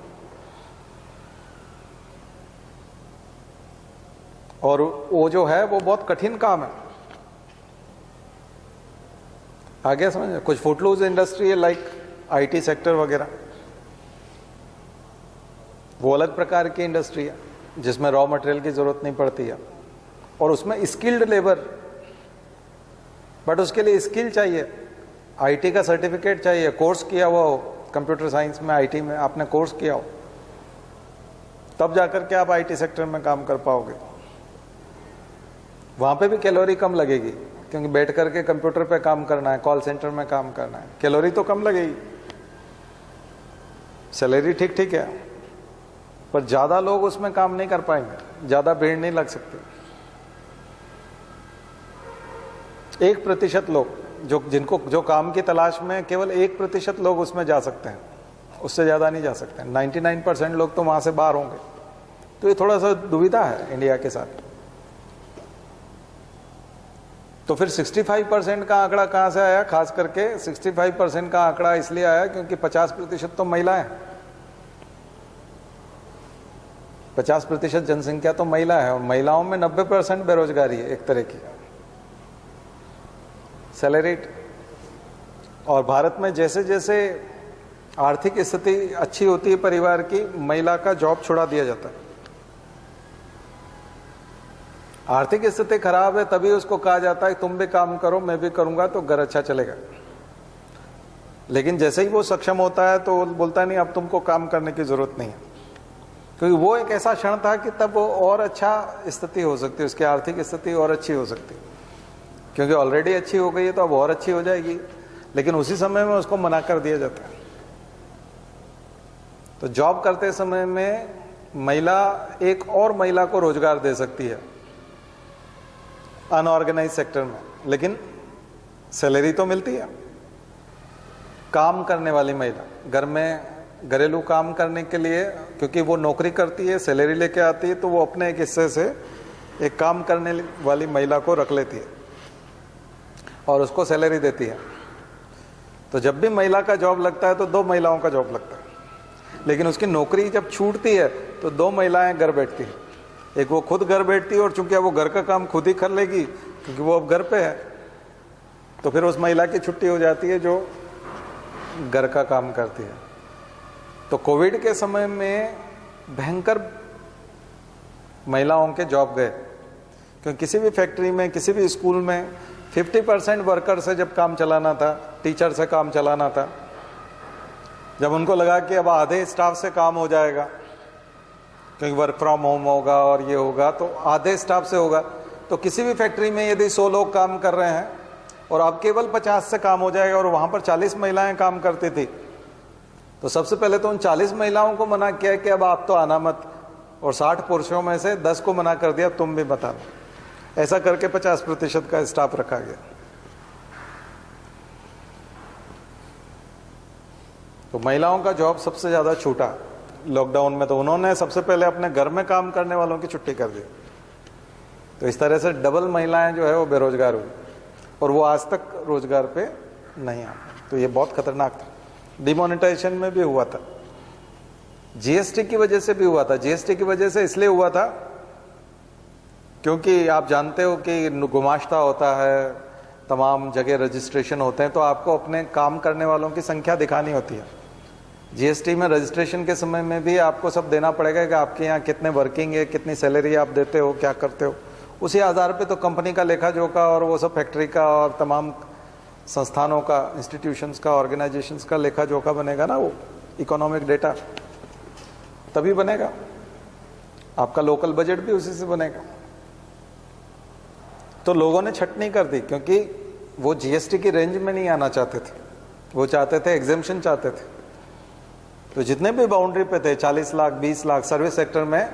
और वो जो है वो बहुत कठिन काम है। आगे समझ, कुछ फुटलूज इंडस्ट्री है लाइक आईटी सेक्टर वगैरह, वो अलग प्रकार की इंडस्ट्री है जिसमें रॉ मटेरियल की जरूरत नहीं पड़ती है और उसमें स्किल्ड लेबर, बट उसके लिए स्किल चाहिए, आईटी का सर्टिफिकेट चाहिए, कोर्स किया हुआ हो, कंप्यूटर साइंस में आईटी में आपने कोर्स किया हो, तब जाकर के आप आईटी सेक्टर में काम कर पाओगे। वहां पे भी कैलोरी कम लगेगी क्योंकि बैठ करके कंप्यूटर पे काम करना है, कॉल सेंटर में काम करना है, कैलोरी तो कम लगेगी, सैलरी ठीक ठीक है, पर ज्यादा लोग उसमें काम नहीं कर पाएंगे, ज्यादा भीड़ नहीं लग सकती। 1% लोग जो काम की तलाश में, केवल 1% लोग उसमें जा सकते हैं, उससे ज्यादा नहीं जा सकते। 99% लोग तो वहां से बाहर होंगे। तो ये थोड़ा सा दुविधा है इंडिया के साथ। तो फिर 65% का आंकड़ा कहां से आया? खास करके 65% का आंकड़ा इसलिए आया क्योंकि 50% तो महिला है, 50% जनसंख्या तो महिला है और महिलाओं में 90% बेरोजगारी है एक तरह की, सैलरीड। और भारत में जैसे जैसे आर्थिक स्थिति अच्छी होती है परिवार की, महिला का जॉब छुड़ा दिया जाता है। आर्थिक स्थिति खराब है तभी उसको कहा जाता है तुम भी काम करो मैं भी करूंगा तो घर अच्छा चलेगा। लेकिन जैसे ही वो सक्षम होता है तो बोलता नहीं अब तुमको काम करने की जरूरत नहीं है, क्योंकि वो एक ऐसा क्षण था कि तब वो और अच्छा स्थिति हो सकती है, उसकी आर्थिक स्थिति और अच्छी हो सकती है, क्योंकि ऑलरेडी अच्छी हो गई है तो अब और अच्छी हो जाएगी। लेकिन उसी समय में उसको मना कर दिया जाता है। तो जॉब करते समय में महिला एक और महिला को रोजगार दे सकती है अनऑर्गेनाइज सेक्टर में, लेकिन सैलरी तो मिलती है। काम करने वाली महिला घर में घरेलू काम करने के लिए, क्योंकि वो नौकरी करती है सैलरी लेके आती है, तो वो अपने एक हिस्से से एक काम करने वाली महिला को रख लेती है और उसको सैलरी देती है। तो जब भी महिला का जॉब लगता है तो 2 महिलाओं का जॉब लगता है, लेकिन उसकी नौकरी जब छूटती है तो 2 महिलाएं घर बैठती हैं। एक वो खुद घर बैठती है और चूंकि वो घर का काम खुद ही कर लेगी क्योंकि वो अब घर पे है, तो फिर उस महिला की छुट्टी हो जाती है जो घर का काम करती है। तो कोविड के समय में भयंकर महिलाओं के जॉब गए, क्योंकि किसी भी फैक्ट्री में किसी भी स्कूल में 50% वर्कर से जब काम चलाना था, टीचर से काम चलाना था, जब उनको लगा कि अब आधे स्टाफ से काम हो जाएगा क्योंकि वर्क फ्रॉम होम होगा और ये होगा, तो आधे स्टाफ से होगा। तो किसी भी फैक्ट्री में यदि 100 लोग काम कर रहे हैं और अब केवल 50 से काम हो जाएगा और वहां पर 40 महिलाएं काम करती थी, तो सबसे पहले तो उन 40 महिलाओं को मना किया कि अब आप तो आना मत, और 60 पुरुषों में से 10 को मना कर दिया तुम भी बता दो। ऐसा करके 50% का स्टाफ रखा गया। तो महिलाओं का जॉब सबसे ज्यादा छूटा लॉकडाउन में। तो उन्होंने सबसे पहले अपने घर में काम करने वालों की छुट्टी कर दी। तो इस तरह से डबल महिलाएं जो है वो बेरोजगार हुई और वो आज तक रोजगार पे नहीं आ पाई। तो ये बहुत खतरनाक था। डिमोनेटाइजेशन में भी हुआ था, जीएसटी की वजह से भी हुआ था। जीएसटी की वजह से इसलिए हुआ था क्योंकि आप जानते हो कि गुमाश्ता होता है, तमाम जगह रजिस्ट्रेशन होते हैं, तो आपको अपने काम करने वालों की संख्या दिखानी होती है। जीएसटी में रजिस्ट्रेशन के समय में भी आपको सब देना पड़ेगा कि आपके यहाँ कितने वर्किंग है, कितनी सैलरी आप देते हो, क्या करते हो। उसी आधार पे तो कंपनी का लेखा जोखा और वो सब फैक्ट्री का और तमाम संस्थानों का, इंस्टीट्यूशंस का, ऑर्गेनाइजेशंस का लेखा जोखा बनेगा ना, वो इकोनॉमिक डेटा तभी बनेगा। आपका लोकल बजट भी उसी से बनेगा। तो लोगों ने छटनी कर दी क्योंकि वो जीएसटी की रेंज में नहीं आना चाहते थे, वो चाहते थे एग्जेम्पशन चाहते थे। तो जितने भी बाउंड्री पे थे 40 लाख, 20 लाख, सर्विस सेक्टर में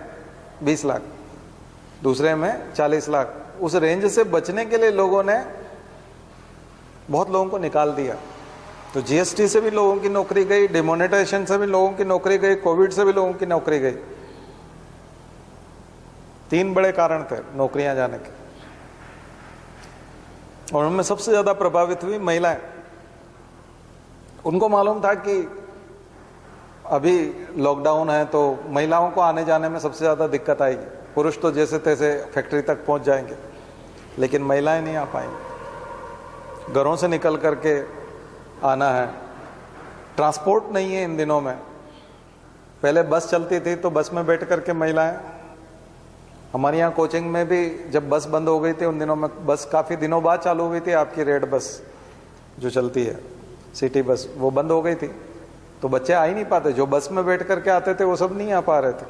20 लाख, दूसरे में 40 लाख, उस रेंज से बचने के लिए लोगों ने बहुत लोगों को निकाल दिया। तो जीएसटी से भी लोगों की नौकरी गई, डिमोनेटाइजेशन से भी लोगों की नौकरी गई, कोविड से भी लोगों की नौकरी गई। 3 बड़े कारण थे नौकरियां जाने के, और उनमें सबसे ज्यादा प्रभावित हुई महिलाएं। उनको मालूम था कि अभी लॉकडाउन है तो महिलाओं को आने जाने में सबसे ज्यादा दिक्कत आएगी। पुरुष तो जैसे तैसे फैक्ट्री तक पहुंच जाएंगे, लेकिन महिलाएं नहीं आ पाएंगी। घरों से निकल करके आना है, ट्रांसपोर्ट नहीं है इन दिनों में। पहले बस चलती थी तो बस में बैठ करके महिलाएं, हमारे यहाँ कोचिंग में भी जब बस बंद हो गई थी उन दिनों में, बस काफ़ी दिनों बाद चालू हुई थी आपकी रेड बस जो चलती है सिटी बस, वो बंद हो गई थी तो बच्चे आ ही नहीं पाते। जो बस में बैठ करके आते थे वो सब नहीं आ पा रहे थे।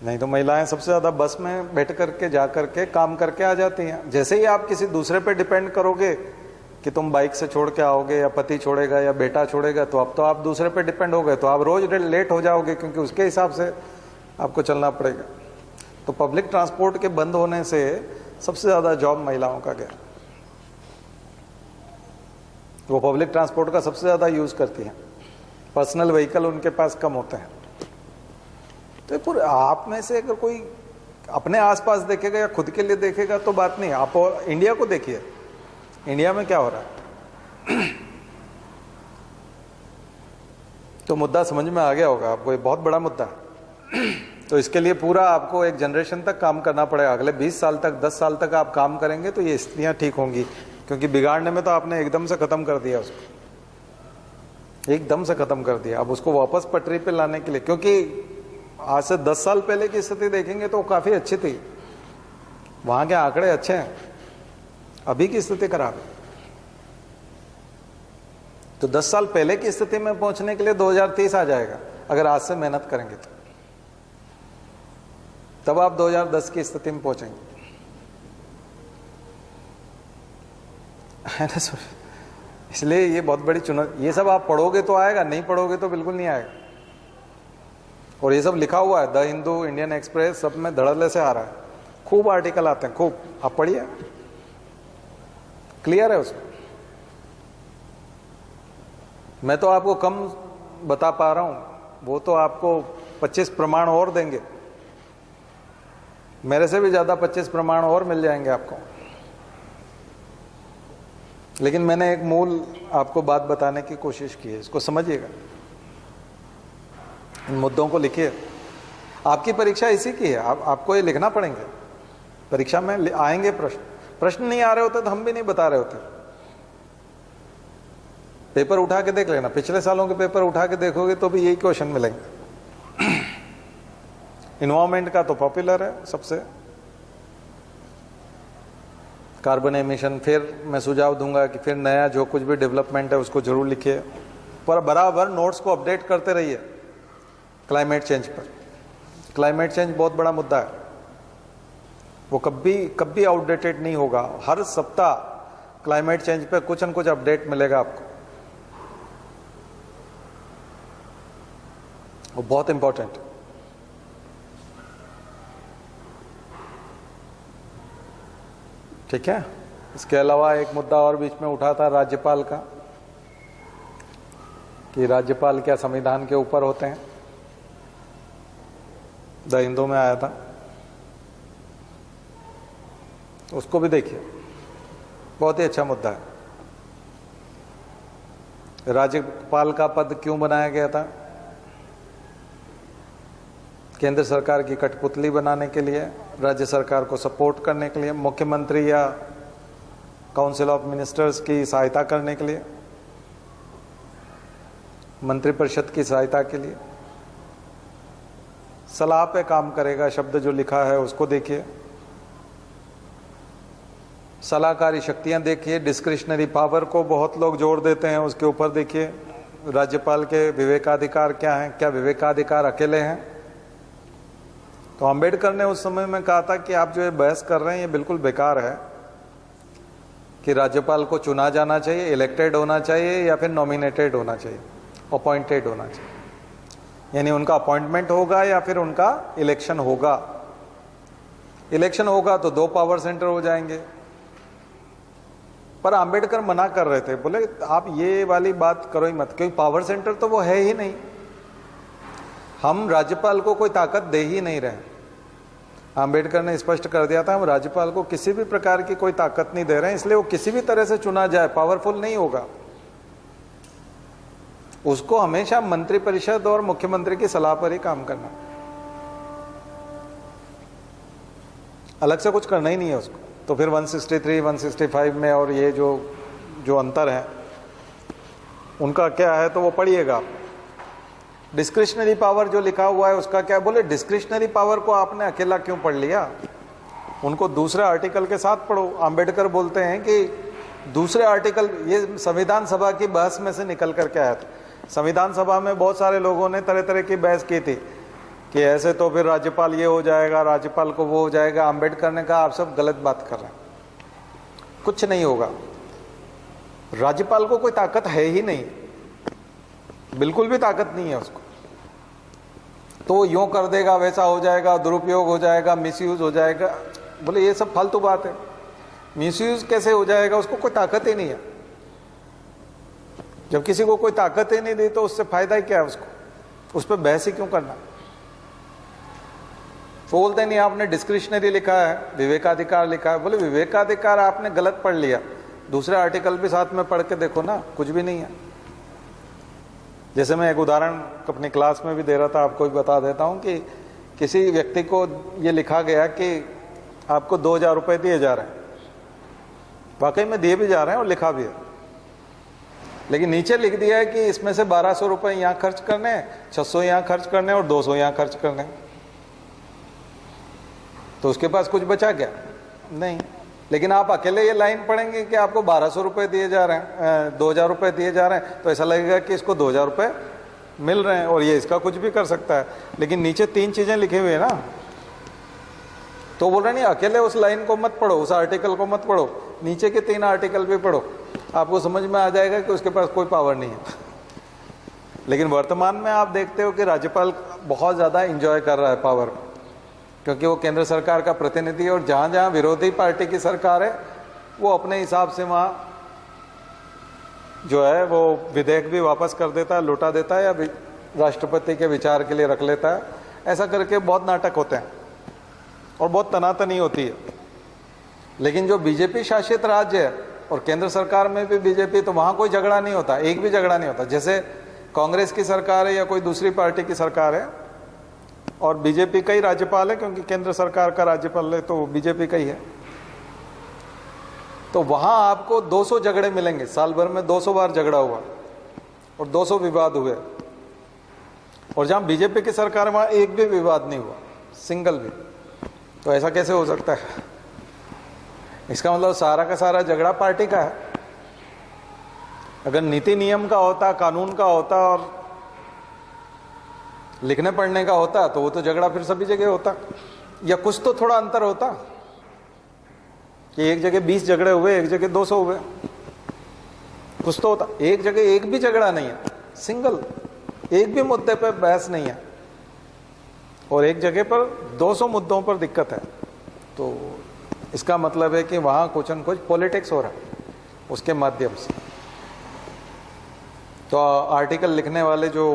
नहीं तो महिलाएं सबसे ज़्यादा बस में बैठ करके जा करके काम करके आ जाती हैं। जैसे ही आप किसी दूसरे पे डिपेंड करोगे कि तुम बाइक से छोड़ के आओगे या पति छोड़ेगा या बेटा छोड़ेगा, तो अब तो आप दूसरे पे डिपेंड हो गए, तो आप रोज लेट हो जाओगे क्योंकि उसके हिसाब से आपको चलना पड़ेगा। तो पब्लिक ट्रांसपोर्ट के बंद होने से सबसे ज़्यादा जॉब महिलाओं का गया। वो पब्लिक ट्रांसपोर्ट का सबसे ज़्यादा यूज़ करती हैं, पर्सनल व्हीकल उनके पास कम होते हैं। तो पूरे आप में से अगर कोई अपने आसपास देखेगा या खुद के लिए देखेगा तो बात नहीं। आप इंडिया को देखिए, इंडिया में क्या हो रहा है। तो मुद्दा समझ में आ गया होगा आपको, ये बहुत बड़ा मुद्दा है। तो इसके लिए पूरा आपको एक जनरेशन तक काम करना पड़ेगा। अगले 20 साल तक, 10 साल तक आप काम करेंगे तो ये स्थितियां ठीक होंगी, क्योंकि बिगाड़ने में तो आपने एकदम से खत्म कर दिया उसको, एकदम से खत्म कर दिया। अब उसको वापस पटरी पे लाने के लिए, क्योंकि आज से 10 साल पहले की स्थिति देखेंगे तो काफी अच्छी थी, वहां के आंकड़े अच्छे हैं, अभी की स्थिति खराब है। तो 10 साल पहले की स्थिति में पहुंचने के लिए 2030 आ जाएगा अगर आज से मेहनत करेंगे तो, तब आप 2010 की स्थिति में पहुंचेंगे। इसलिए ये बहुत बड़ी चुनौती। ये सब आप पढ़ोगे तो आएगा, नहीं पढ़ोगे तो बिल्कुल नहीं आएगा। और ये सब लिखा हुआ है द हिंदू, इंडियन एक्सप्रेस, सब में धड़ल्ले से आ रहा है, खूब आर्टिकल आते हैं, खूब। आप पढ़िए, क्लियर है उसमें। मैं तो आपको कम बता पा रहा हूं, वो तो आपको 25 प्रमाण और देंगे, मेरे से भी ज्यादा 25 प्रमाण और मिल जाएंगे आपको। लेकिन मैंने एक मूल आपको बात बताने की कोशिश की है, इसको समझिएगा, इन मुद्दों को लिखिए। आपकी परीक्षा इसी की है, आपको ये लिखना पड़ेंगे। परीक्षा में आएंगे प्रश्न नहीं आ रहे होते तो हम भी नहीं बता रहे होते। पेपर उठा के देख लेना, पिछले सालों के पेपर उठा के देखोगे तो भी यही क्वेश्चन मिलेंगे। इन्वायरमेंट का तो पॉपुलर है सबसे, कार्बन एमिशन। फिर मैं सुझाव दूंगा कि फिर नया जो कुछ भी डेवलपमेंट है उसको जरूर लिखिए, पर बराबर नोट्स को अपडेट करते रहिए। क्लाइमेट चेंज पर, क्लाइमेट चेंज बहुत बड़ा मुद्दा है, वो कभी आउटडेटेड नहीं होगा। हर सप्ताह क्लाइमेट चेंज पे कुछ न कुछ अपडेट मिलेगा आपको, वो बहुत इंपॉर्टेंट है। ठीक है। इसके अलावा एक मुद्दा और बीच में उठा था राज्यपाल का, कि राज्यपाल क्या संविधान के ऊपर होते हैं, द हिंदू में आया था, उसको भी देखिए, बहुत ही अच्छा मुद्दा है। राज्यपाल का पद क्यों बनाया गया था? केंद्र सरकार की कठपुतली बनाने के लिए, राज्य सरकार को सपोर्ट करने के लिए, मुख्यमंत्री या काउंसिल ऑफ मिनिस्टर्स की सहायता करने के लिए, मंत्रिपरिषद की सहायता के लिए, सलाह पे काम करेगा। शब्द जो लिखा है उसको देखिए, सलाहकारी शक्तियां देखिए, डिस्क्रिशनरी पावर को बहुत लोग जोर देते हैं, उसके ऊपर देखिए। राज्यपाल के विवेकाधिकार क्या हैं, क्या विवेकाधिकार अकेले हैं? तो अंबेडकर ने उस समय में कहा था कि आप जो ये बहस कर रहे हैं ये बिल्कुल बेकार है, कि राज्यपाल को चुना जाना चाहिए, इलेक्टेड होना चाहिए, या फिर नॉमिनेटेड होना चाहिए, अपॉइंटेड होना चाहिए। यानी उनका अपॉइंटमेंट होगा या फिर उनका इलेक्शन होगा। इलेक्शन होगा तो 2 पावर सेंटर हो जाएंगे। पर अंबेडकर मना कर रहे थे, बोले आप ये वाली बात करो ही मत, क्योंकि पावर सेंटर तो वो है ही नहीं, हम राज्यपाल को कोई ताकत दे ही नहीं रहे। अंबेडकर ने स्पष्ट कर दिया था, हम राज्यपाल को किसी भी प्रकार की कोई ताकत नहीं दे रहे हैं, इसलिए वो किसी भी तरह से चुना जाए पावरफुल नहीं होगा। उसको हमेशा मंत्रिपरिषद और मुख्यमंत्री की सलाह पर ही काम करना। अलग से कुछ करना ही नहीं है उसको। तो फिर 163, 165 में और ये जो अंतर है उनका क्या है, तो वो पढ़िएगा। डिस्क्रिशनरी पावर जो लिखा हुआ है उसका क्या, बोले डिस्क्रिशनरी पावर को आपने अकेला क्यों पढ़ लिया, उनको दूसरे आर्टिकल के साथ पढ़ो। आम्बेडकर बोलते हैं कि दूसरे आर्टिकल, ये संविधान सभा की बहस में से निकल करके आया था। संविधान सभा में बहुत सारे लोगों ने तरह तरह की बहस की थी कि ऐसे तो फिर राज्यपाल ये हो जाएगा, राज्यपाल को वो हो जाएगा। आम्बेडकर ने कहा आप सब गलत बात कर रहे हैं, कुछ नहीं होगा। राज्यपाल को कोई ताकत है ही नहीं, बिल्कुल भी ताकत नहीं है उसको। तो यूं कर देगा, वैसा हो जाएगा, दुरुपयोग हो जाएगा, मिसयूज हो जाएगा। बोले ये सब फालतू बात है। मिसयूज कैसे हो जाएगा, उसको कोई ताकत ही नहीं है। जब किसी को कोई ताकत ही नहीं दी तो उससे फायदा ही क्या है उसको, उस पर बहस ही क्यों करना। तो बोलते नहीं आपने डिस्क्रिशनरी लिखा है, विवेकाधिकार लिखा है। बोले विवेकाधिकार आपने गलत पढ़ लिया, दूसरे आर्टिकल भी साथ में पढ़ के देखो ना, कुछ भी नहीं है। जैसे मैं एक उदाहरण अपनी क्लास में भी दे रहा था, आपको भी बता देता हूं कि किसी व्यक्ति को ये लिखा गया कि आपको 2000 रुपये दिए जा रहे हैं, वाकई में दिए भी जा रहे हैं और लिखा भी है, लेकिन नीचे लिख दिया है कि इसमें से 1200 रुपये यहाँ खर्च करने हैं, 600 यहाँ खर्च करने हैं और 200 यहाँ खर्च करने हैं। तो उसके पास कुछ बचा क्या? नहीं। लेकिन आप अकेले ये लाइन पढ़ेंगे कि आपको 1200 रुपये दिए जा रहे हैं, 2000 रुपये दिए जा रहे हैं, तो ऐसा लगेगा कि इसको 2000 रुपये मिल रहे हैं और ये इसका कुछ भी कर सकता है। लेकिन नीचे 3 चीजें लिखी हुई है ना, तो बोल रहे नहीं अकेले उस लाइन को मत पढ़ो, उस आर्टिकल को मत पढ़ो, नीचे के 3 आर्टिकल भी पढ़ो, आपको समझ में आ जाएगा कि उसके पास कोई पावर नहीं है। लेकिन वर्तमान में आप देखते हो कि राज्यपाल बहुत ज़्यादा इंजॉय कर रहा है पावर, क्योंकि वो केंद्र सरकार का प्रतिनिधि है और जहाँ जहाँ विरोधी पार्टी की सरकार है वो अपने हिसाब से वहाँ जो है वो विधेयक भी वापस कर देता है, लौटा देता है, या राष्ट्रपति के विचार के लिए रख लेता है। ऐसा करके बहुत नाटक होते हैं और बहुत तनातनी होती है। लेकिन जो बीजेपी शासित राज्य है और केंद्र सरकार में भी बीजेपी, तो वहाँ कोई झगड़ा नहीं होता, एक भी झगड़ा नहीं होता। जैसे कांग्रेस की सरकार है या कोई दूसरी पार्टी की सरकार है और बीजेपी का ही राज्यपाल है, क्योंकि केंद्र सरकार का राज्यपाल है तो बीजेपी का ही है, तो वहां आपको 200 झगड़े मिलेंगे। साल भर में 200 बार झगड़ा हुआ और 200 विवाद हुए। और जहां बीजेपी की सरकार है वहां एक भी विवाद नहीं हुआ, सिंगल भी। तो ऐसा कैसे हो सकता है? इसका मतलब सारा का सारा झगड़ा पार्टी का है। अगर नीति नियम का होता, कानून का होता और लिखने पढ़ने का होता तो वो तो झगड़ा फिर सभी जगह होता, या कुछ तो थोड़ा अंतर होता कि एक जगह 20 झगड़े हुए, एक जगह 200 हुए, कुछ तो होता। एक जगह एक भी झगड़ा नहीं है, सिंगल, एक भी मुद्दे पर बहस नहीं है, और एक जगह पर 200 मुद्दों पर दिक्कत है। तो इसका मतलब है कि वहां कुछ न कुछ पॉलिटिक्स हो रहा है उसके माध्यम से। तो आर्टिकल लिखने वाले जो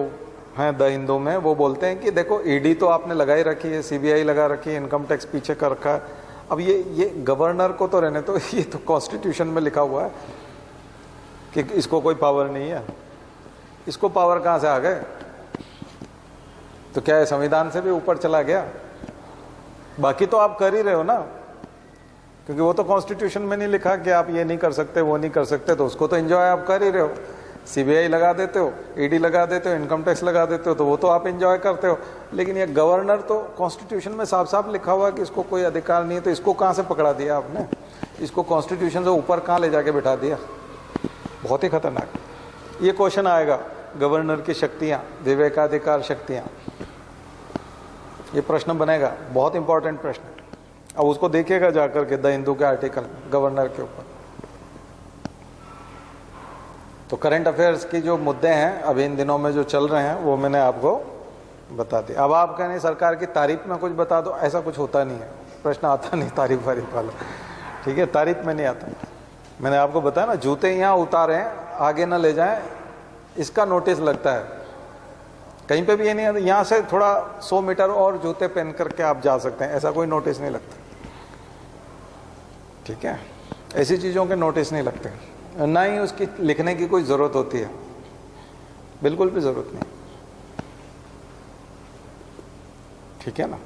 हैं द हिंदू में, वो बोलते हैं कि देखो ईडी तो आपने लगाई रखी है, सीबीआई लगा रखी है, इनकम टैक्स पीछे कर रखा है, अब ये गवर्नर को तो रहने, तो ये तो कॉन्स्टिट्यूशन में लिखा हुआ है कि इसको कोई पावर नहीं है। इसको पावर कहाँ से आ गए? तो क्या है, संविधान से भी ऊपर चला गया? बाकी तो आप कर ही रहे हो ना, क्योंकि वो तो कॉन्स्टिट्यूशन में नहीं लिखा कि आप ये नहीं कर सकते, वो नहीं कर सकते, तो उसको तो एंजॉय आप कर ही रहे हो। सीबीआई लगा देते हो, ईडी लगा देते हो, इनकम टैक्स लगा देते हो, तो वो तो आप एंजॉय करते हो। लेकिन ये गवर्नर तो कॉन्स्टिट्यूशन में साफ साफ लिखा हुआ है कि इसको कोई अधिकार नहीं है, तो इसको कहाँ से पकड़ा दिया आपने? इसको कॉन्स्टिट्यूशन से ऊपर कहाँ ले जाके बिठा दिया? बहुत ही खतरनाक। ये क्वेश्चन आएगा, गवर्नर की शक्तियाँ, विवेकाधिकार शक्तियाँ, ये प्रश्न बनेगा, बहुत इंपॉर्टेंट प्रश्न है। अब उसको देखिएगा जाकर के द हिंदू के आर्टिकल गवर्नर के ऊपर। तो करंट अफेयर्स की जो मुद्दे हैं अभी इन दिनों में जो चल रहे हैं वो मैंने आपको बता दिया। अब आप कहने सरकार की तारीफ में कुछ बता दो, ऐसा कुछ होता नहीं है, प्रश्न आता नहीं तारीफ वारीफ वाला, ठीक है, तारीफ में नहीं आता। मैंने आपको बताया ना, जूते यहाँ उतारे हैं, आगे ना ले जाएं, इसका नोटिस लगता है। कहीं पे भी ये नहीं आता, यहाँ से थोड़ा 100 मीटर और जूते पहन करके आप जा सकते हैं, ऐसा कोई नोटिस नहीं लगता, ठीक है। ऐसी चीज़ों के नोटिस नहीं लगते, ना ही उसकी लिखने की कोई ज़रूरत होती है, बिल्कुल भी ज़रूरत नहीं, ठीक है ना।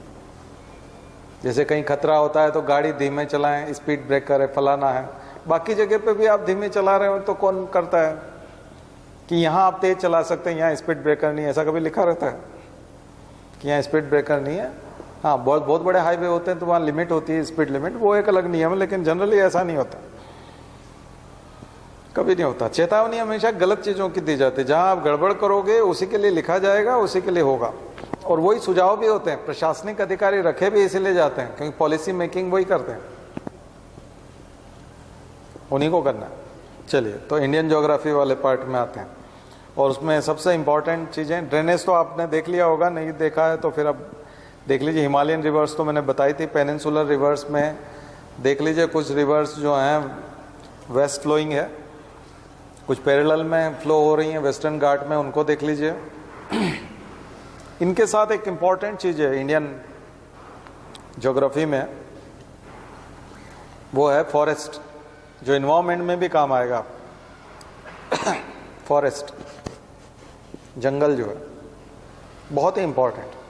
जैसे कहीं खतरा होता है तो गाड़ी धीमे चलाएं, स्पीड ब्रेकर है, फलाना है। बाकी जगह पे भी आप धीमे चला रहे हो तो कौन करता है कि यहाँ आप तेज चला सकते हैं, यहाँ स्पीड ब्रेकर नहीं है, ऐसा कभी लिखा रहता है कि यहाँ स्पीड ब्रेकर नहीं है। हाँ, बहुत बहुत बड़े हाईवे होते हैं तो वहाँ लिमिट होती है, स्पीड लिमिट, वो एक अलग नियम है, लेकिन जनरली ऐसा नहीं होता, कभी नहीं होता। चेतावनी हमेशा गलत चीज़ों की दी जाती है, जहाँ आप गड़बड़ करोगे उसी के लिए लिखा जाएगा, उसी के लिए होगा। और वही सुझाव भी होते हैं, प्रशासनिक अधिकारी रखे भी इसीलिए जाते हैं क्योंकि पॉलिसी मेकिंग वही करते हैं, उन्हीं को करना है। चलिए, तो इंडियन ज्योग्राफी वाले पार्ट में आते हैं, और उसमें सबसे इंपॉर्टेंट चीज़ें, ड्रेनेज तो आपने देख लिया होगा, नहीं देखा है तो फिर अब देख लीजिए। हिमालयन रिवर्स तो मैंने बताई थी, पेनिनसुलर रिवर्स में देख लीजिए, कुछ रिवर्स जो हैं वेस्ट फ्लोइंग है, कुछ पैरेलल में फ्लो हो रही हैं वेस्टर्न घाट में, उनको देख लीजिए। इनके साथ एक इम्पॉर्टेंट चीज़ है इंडियन ज्योग्राफी में, वो है फॉरेस्ट, जो इन्वायरमेंट में भी काम आएगा। फॉरेस्ट, जंगल जो है बहुत ही इंपॉर्टेंट।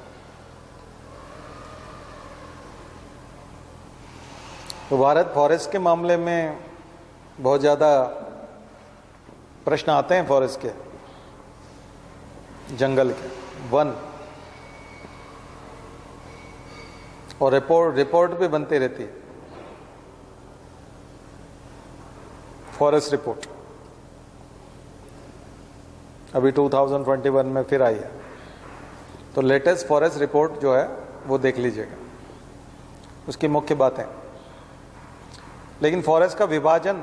तो भारत फॉरेस्ट के मामले में बहुत ज़्यादा प्रश्न आते हैं, फॉरेस्ट के, जंगल के, वन, और रिपोर्ट भी बनती रहती है, फॉरेस्ट रिपोर्ट। अभी 2021 में फिर आई है, तो लेटेस्ट फॉरेस्ट रिपोर्ट जो है वो देख लीजिएगा, उसकी मुख्य बातें। लेकिन फॉरेस्ट का विभाजन,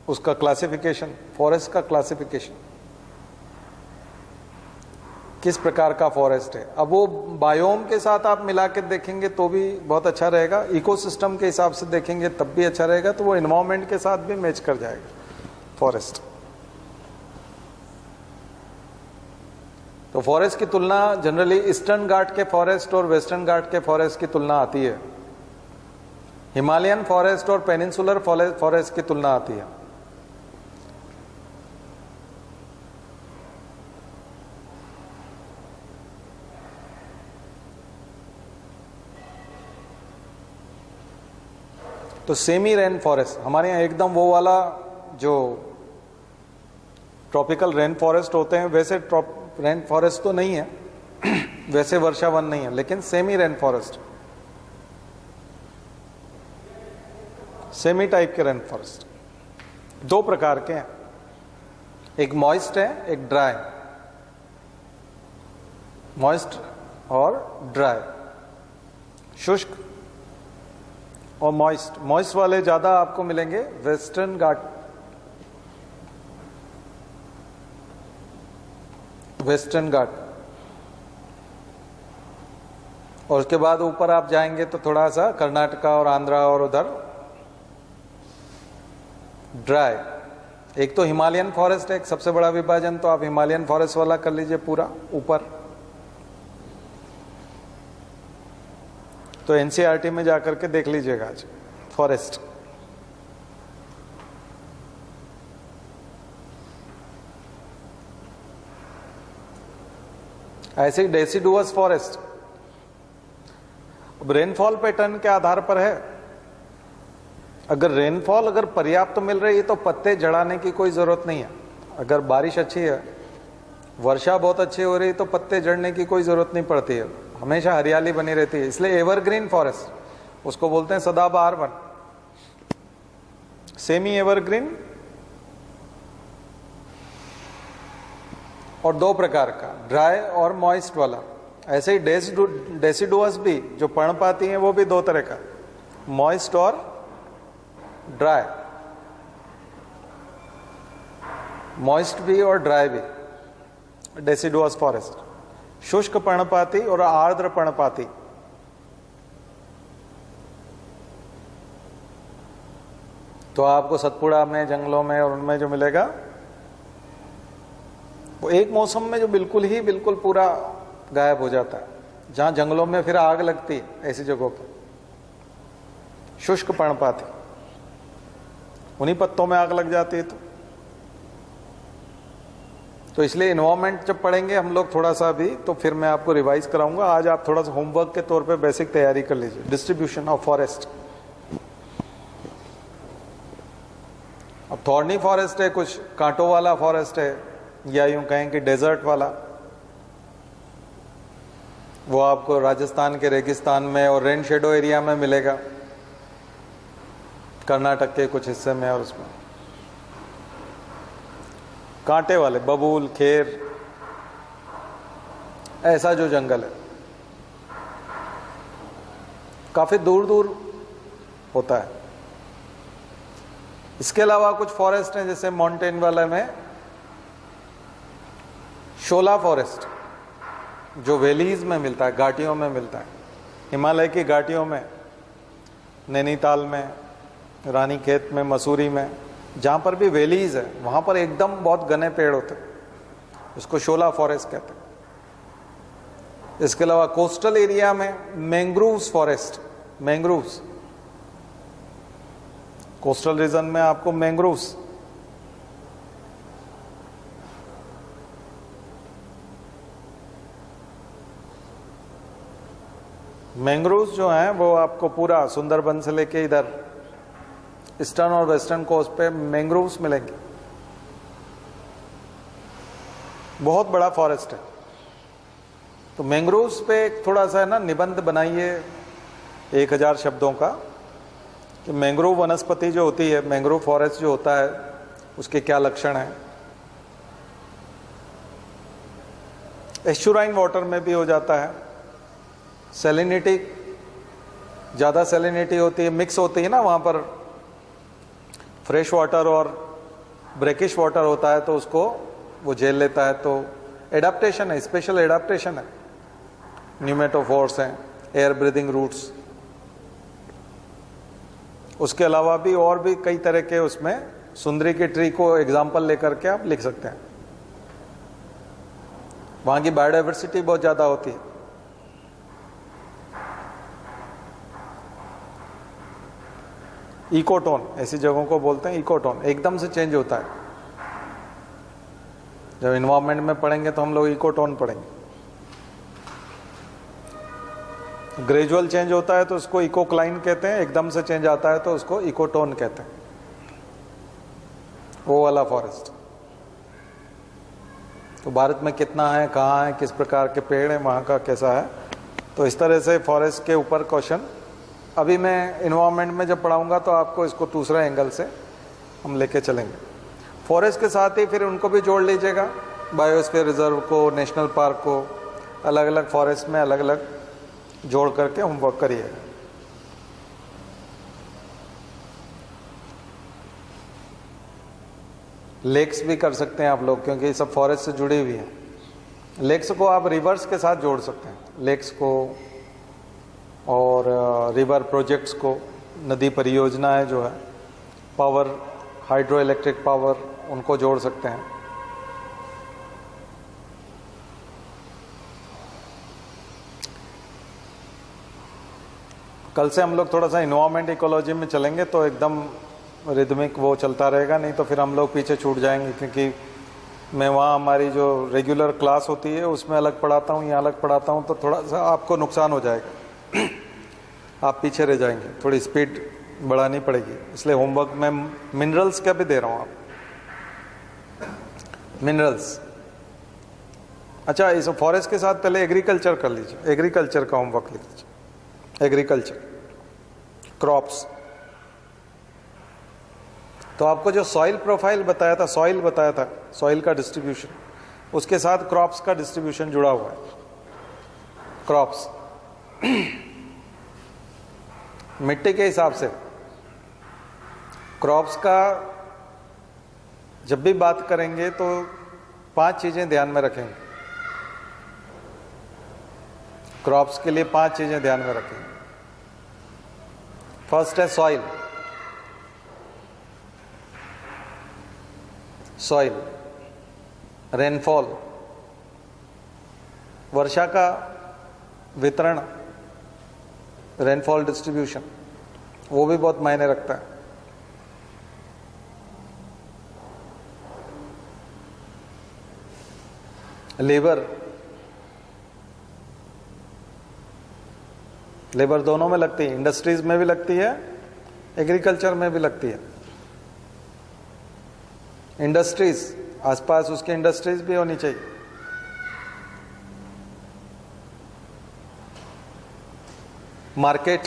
उसका क्लासिफिकेशन, फॉरेस्ट का क्लासिफिकेशन, किस प्रकार का फॉरेस्ट है, अब वो बायोम के साथ आप मिला के देखेंगे तो भी बहुत अच्छा रहेगा, इकोसिस्टम के हिसाब से देखेंगे तब भी अच्छा रहेगा, तो वो एनवायरनमेंट के साथ भी मैच कर जाएगा फॉरेस्ट। तो फॉरेस्ट की तुलना जनरली ईस्टर्न घाट के फॉरेस्ट और वेस्टर्न घाट के फॉरेस्ट की तुलना आती है, हिमालयन फॉरेस्ट और पेनिनसुलर फॉरेस्ट की तुलना आती है। तो सेमी रेन फॉरेस्ट हमारे यहाँ एकदम वो वाला जो ट्रॉपिकल रेन फॉरेस्ट होते हैं वैसे रेन फॉरेस्ट तो नहीं है, वैसे वर्षा वन नहीं है, लेकिन semi rain forest, semi type के रेन फॉरेस्ट दो प्रकार के हैं, एक मॉइस्ट है, एक ड्राई। मॉइस्ट और ड्राई, शुष्क और मॉइस्ट। मॉइस्ट वाले ज्यादा आपको मिलेंगे वेस्टर्न घाट, वेस्टर्न घाट, और उसके बाद ऊपर आप जाएंगे तो थोड़ा सा कर्नाटका और आंध्रा और उधर ड्राई। एक तो हिमालयन फॉरेस्ट है, एक सबसे बड़ा विभाजन तो आप हिमालयन फॉरेस्ट वाला कर लीजिए पूरा ऊपर। तो एनसीईआरटी में जाकर के देख लीजिएगा आज फॉरेस्ट। ऐसे ही डेसिडुअस फॉरेस्ट, अब रेनफॉल पैटर्न के आधार पर है। अगर रेनफॉल अगर पर्याप्त मिल रही है तो पत्ते झड़ाने की कोई जरूरत नहीं है। अगर बारिश अच्छी है, वर्षा बहुत अच्छी हो रही है तो पत्ते झड़ने की कोई जरूरत नहीं पड़ती है, हमेशा हरियाली बनी रहती है। इसलिए एवरग्रीन फॉरेस्ट, उसको बोलते हैं सदाबहार वन। सेमी एवरग्रीन और दो प्रकार का, ड्राई और मॉइस्ट वाला। ऐसे ही डेसिडुअस भी जो पर्णपाती हैं वो भी दो तरह का, मॉइस्ट और ड्राई। मॉइस्ट भी और ड्राई भी डेसिडुअस फॉरेस्ट, शुष्क पर्णपाती और आर्द्र पर्णपाती। तो आपको सतपुड़ा में, जंगलों में और उनमें जो मिलेगा वो एक मौसम में जो बिल्कुल पूरा गायब हो जाता है, जहां जंगलों में फिर आग लगती है, ऐसी जगहों पर शुष्क पर्णपाती, उन्हीं पत्तों में आग लग जाती है। तो इसलिए इन्वायरमेंट जब पढ़ेंगे हम लोग थोड़ा सा भी, तो फिर मैं आपको रिवाइज कराऊंगा। आज आप थोड़ा सा होमवर्क के तौर पे बेसिक तैयारी कर लीजिए। डिस्ट्रीब्यूशन ऑफ फॉरेस्ट, अब थॉर्नी फॉरेस्ट है, कुछ कांटों वाला फॉरेस्ट है, या यूं कहें कि डेजर्ट वाला। वो आपको राजस्थान के रेगिस्तान में और रेन शेडो एरिया में मिलेगा, कर्नाटक के कुछ हिस्से में। और उसमें कांटे वाले बबूल, खेर, ऐसा जो जंगल है काफी दूर दूर होता है। इसके अलावा कुछ फॉरेस्ट हैं, जैसे माउंटेन वाले में शोला फॉरेस्ट, जो वैलीज में मिलता है, घाटियों में मिलता है, हिमालय की घाटियों में, नैनीताल में, रानीखेत में, मसूरी में, जहाँ पर भी वैलीज है वहाँ पर एकदम बहुत घने पेड़ होते हैं, उसको शोला फॉरेस्ट कहते हैं। इसके अलावा कोस्टल एरिया में mangroves forest, mangroves, coastal region में आपको मैंग्रोव्स, मैंग्रोव्स जो हैं वो आपको पूरा सुंदरबन से लेके इधर ईस्टर्न और वेस्टर्न कोस्ट पे मैंग्रोव्स मिलेंगे। बहुत बड़ा फॉरेस्ट है। तो मैंग्रोव्स पे थोड़ा सा है ना निबंध बनाइए 1000 शब्दों का, कि मैंग्रोव वनस्पति जो होती है, मैंग्रोव फॉरेस्ट जो होता है, उसके क्या लक्षण हैं। एस्चुराइन वाटर में भी हो जाता है। सैलिनिटी, ज़्यादा सैलिनिटी होती है, मिक्स होती है ना वहाँ पर, फ्रेश वाटर और ब्रेकिश वाटर होता है, तो उसको वो झेल लेता है। तो एडाप्टेशन है, स्पेशल एडाप्टेशन है, न्यूमेटोफोर्स हैं, एयर ब्रीदिंग रूट्स। उसके अलावा भी और भी कई तरह के, उसमें सुंदरी की ट्री को एग्जाम्पल लेकर के आप लिख सकते हैं। वहाँ की बायोडाइवर्सिटी बहुत ज़्यादा होती है। इकोटोन, ऐसी जगहों को बोलते हैं इकोटोन, एकदम से चेंज होता है। जब इन्वायरमेंट में पढ़ेंगे तो हम लोग इकोटोन पढ़ेंगे। ग्रेजुअल चेंज होता है तो उसको इकोक्लाइन कहते हैं, एकदम से चेंज आता है तो उसको इकोटोन कहते हैं। वो वाला फॉरेस्ट। तो भारत में कितना है, कहाँ है, किस प्रकार के पेड़ हैं, वहाँ का कैसा है, तो इस तरह से फॉरेस्ट के ऊपर क्वेश्चन अभी मैं इन्वायरमेंट में जब पढ़ाऊंगा तो आपको इसको दूसरा एंगल से हम लेके चलेंगे। फॉरेस्ट के साथ ही फिर उनको भी जोड़ लीजिएगा, बायोस्फीयर रिजर्व को, नेशनल पार्क को, अलग अलग फॉरेस्ट में अलग अलग जोड़ करके होमवर्क करिए। लेक्स भी कर सकते हैं आप लोग, क्योंकि ये सब फॉरेस्ट से जुड़ी हुई हैं। लेक्स को आप रिवर्स के साथ जोड़ सकते हैं, लेक्स को और रिवर प्रोजेक्ट्स को, नदी परियोजनाएं जो है, पावर, हाइड्रो इलेक्ट्रिक पावर, उनको जोड़ सकते हैं। कल से हम लोग थोड़ा सा इन्वायरमेंट इकोलॉजी में चलेंगे, तो एकदम रिदमिक वो चलता रहेगा, नहीं तो फिर हम लोग पीछे छूट जाएंगे। क्योंकि मैं वहाँ हमारी जो रेगुलर क्लास होती है उसमें अलग पढ़ाता हूँ, यहाँ अलग पढ़ाता हूँ, तो थोड़ा सा आपको नुकसान हो जाएगा, आप पीछे रह जाएंगे, थोड़ी स्पीड बढ़ानी पड़ेगी। इसलिए होमवर्क में मिनरल्स का भी दे रहा हूँ आप, मिनरल्स। अच्छा, इस फॉरेस्ट के साथ पहले एग्रीकल्चर कर लीजिए, एग्रीकल्चर का होमवर्क लिख लीजिए। Agriculture, crops. तो आपको जो सॉइल प्रोफाइल बताया था, सॉइल बताया था, सॉइल का डिस्ट्रीब्यूशन, उसके साथ क्रॉप्स का डिस्ट्रीब्यूशन जुड़ा हुआ है। क्रॉप्स मिट्टी के हिसाब से, क्रॉप्स का जब भी बात करेंगे तो 5 चीजें ध्यान में रखेंगे। क्रॉप्स के लिए 5 चीजें ध्यान में रखेंगे। फर्स्ट है सॉइल, सॉइल, रेनफॉल, वर्षा का वितरण, रेनफॉल डिस्ट्रीब्यूशन, वो भी बहुत मायने रखता है। लेबर दोनों में लगती है, इंडस्ट्रीज में भी लगती है, एग्रीकल्चर में भी लगती है। इंडस्ट्रीज, आसपास उसकी इंडस्ट्रीज भी होनी चाहिए। मार्केट,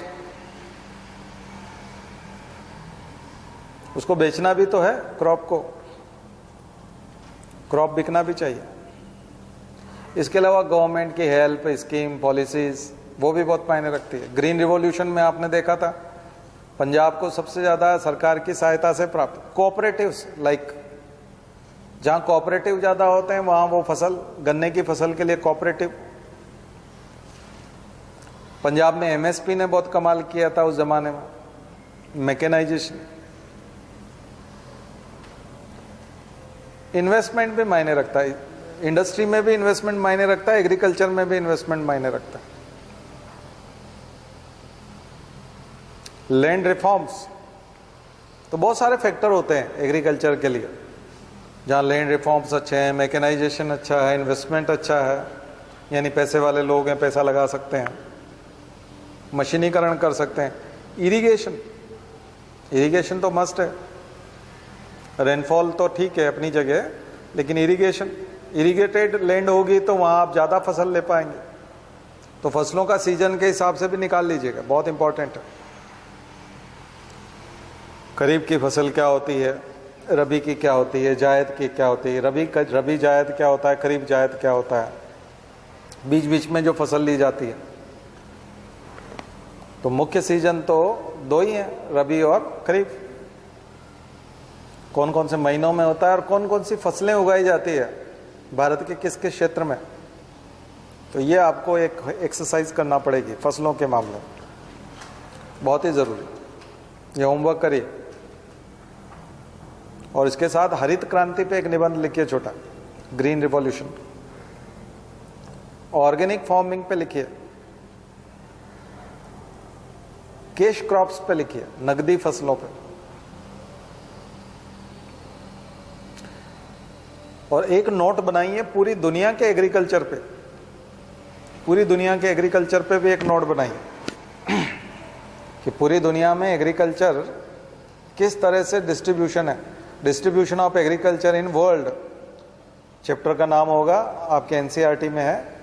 उसको बेचना भी तो है, क्रॉप को, क्रॉप बिकना भी चाहिए। इसके अलावा गवर्नमेंट की हेल्प स्कीम, पॉलिसीज, वो भी बहुत मायने रखती है। ग्रीन रिवॉल्यूशन में आपने देखा था, पंजाब को सबसे ज्यादा सरकार की सहायता से प्राप्त कोऑपरेटिव्स, लाइक जहां कोऑपरेटिव ज्यादा होते हैं वहां वो फसल, गन्ने की फसल के लिए कोऑपरेटिव। पंजाब में एमएसपी ने बहुत कमाल किया था उस जमाने में, मैकेनाइजेशन। इन्वेस्टमेंट भी मायने रखता है, इंडस्ट्री में भी इन्वेस्टमेंट मायने रखता है, एग्रीकल्चर में भी इन्वेस्टमेंट मायने रखता है। लैंड रिफॉर्म्स, तो बहुत सारे फैक्टर होते हैं एग्रीकल्चर के लिए, जहां लैंड रिफॉर्म्स अच्छे हैं, मैकेनाइजेशन अच्छा है, इन्वेस्टमेंट अच्छा है, यानी पैसे वाले लोग हैं, पैसा लगा सकते हैं, मशीनीकरण कर सकते हैं। इरिगेशन तो मस्ट है। रेनफॉल तो ठीक है अपनी जगह, लेकिन इरिगेटेड लैंड होगी तो वहां आप ज्यादा फसल ले पाएंगे। तो फसलों का सीजन के हिसाब से भी निकाल लीजिएगा, बहुत इंपॉर्टेंट है। खरीफ की फसल क्या होती है, रबी की क्या होती है, जायद की क्या होती है, रबी जायद क्या होता है, खरीफ जायद क्या होता है, बीच बीच में जो फसल ली जाती है। तो मुख्य सीजन तो दो ही हैं, रबी और खरीफ। कौन कौन से महीनों में होता है और कौन कौन सी फसलें उगाई जाती है भारत के किस किस क्षेत्र में, तो ये आपको एक एक्सरसाइज करना पड़ेगी फसलों के मामले में, बहुत ही जरूरी। ये होमवर्क करिए। और इसके साथ हरित क्रांति पे एक निबंध लिखिए छोटा, ग्रीन रिवॉल्यूशन। ऑर्गेनिक फार्मिंग पे लिखिए, कैश क्रॉप्स पे लिखिए, नगदी फसलों पे। और एक नोट बनाइए पूरी दुनिया के एग्रीकल्चर पे, पूरी दुनिया के एग्रीकल्चर पे भी एक नोट बनाइए कि पूरी दुनिया में एग्रीकल्चर किस तरह से डिस्ट्रीब्यूशन है। Distribution of agriculture in world chapter का नाम होगा, आपके एनसीईआरटी में है।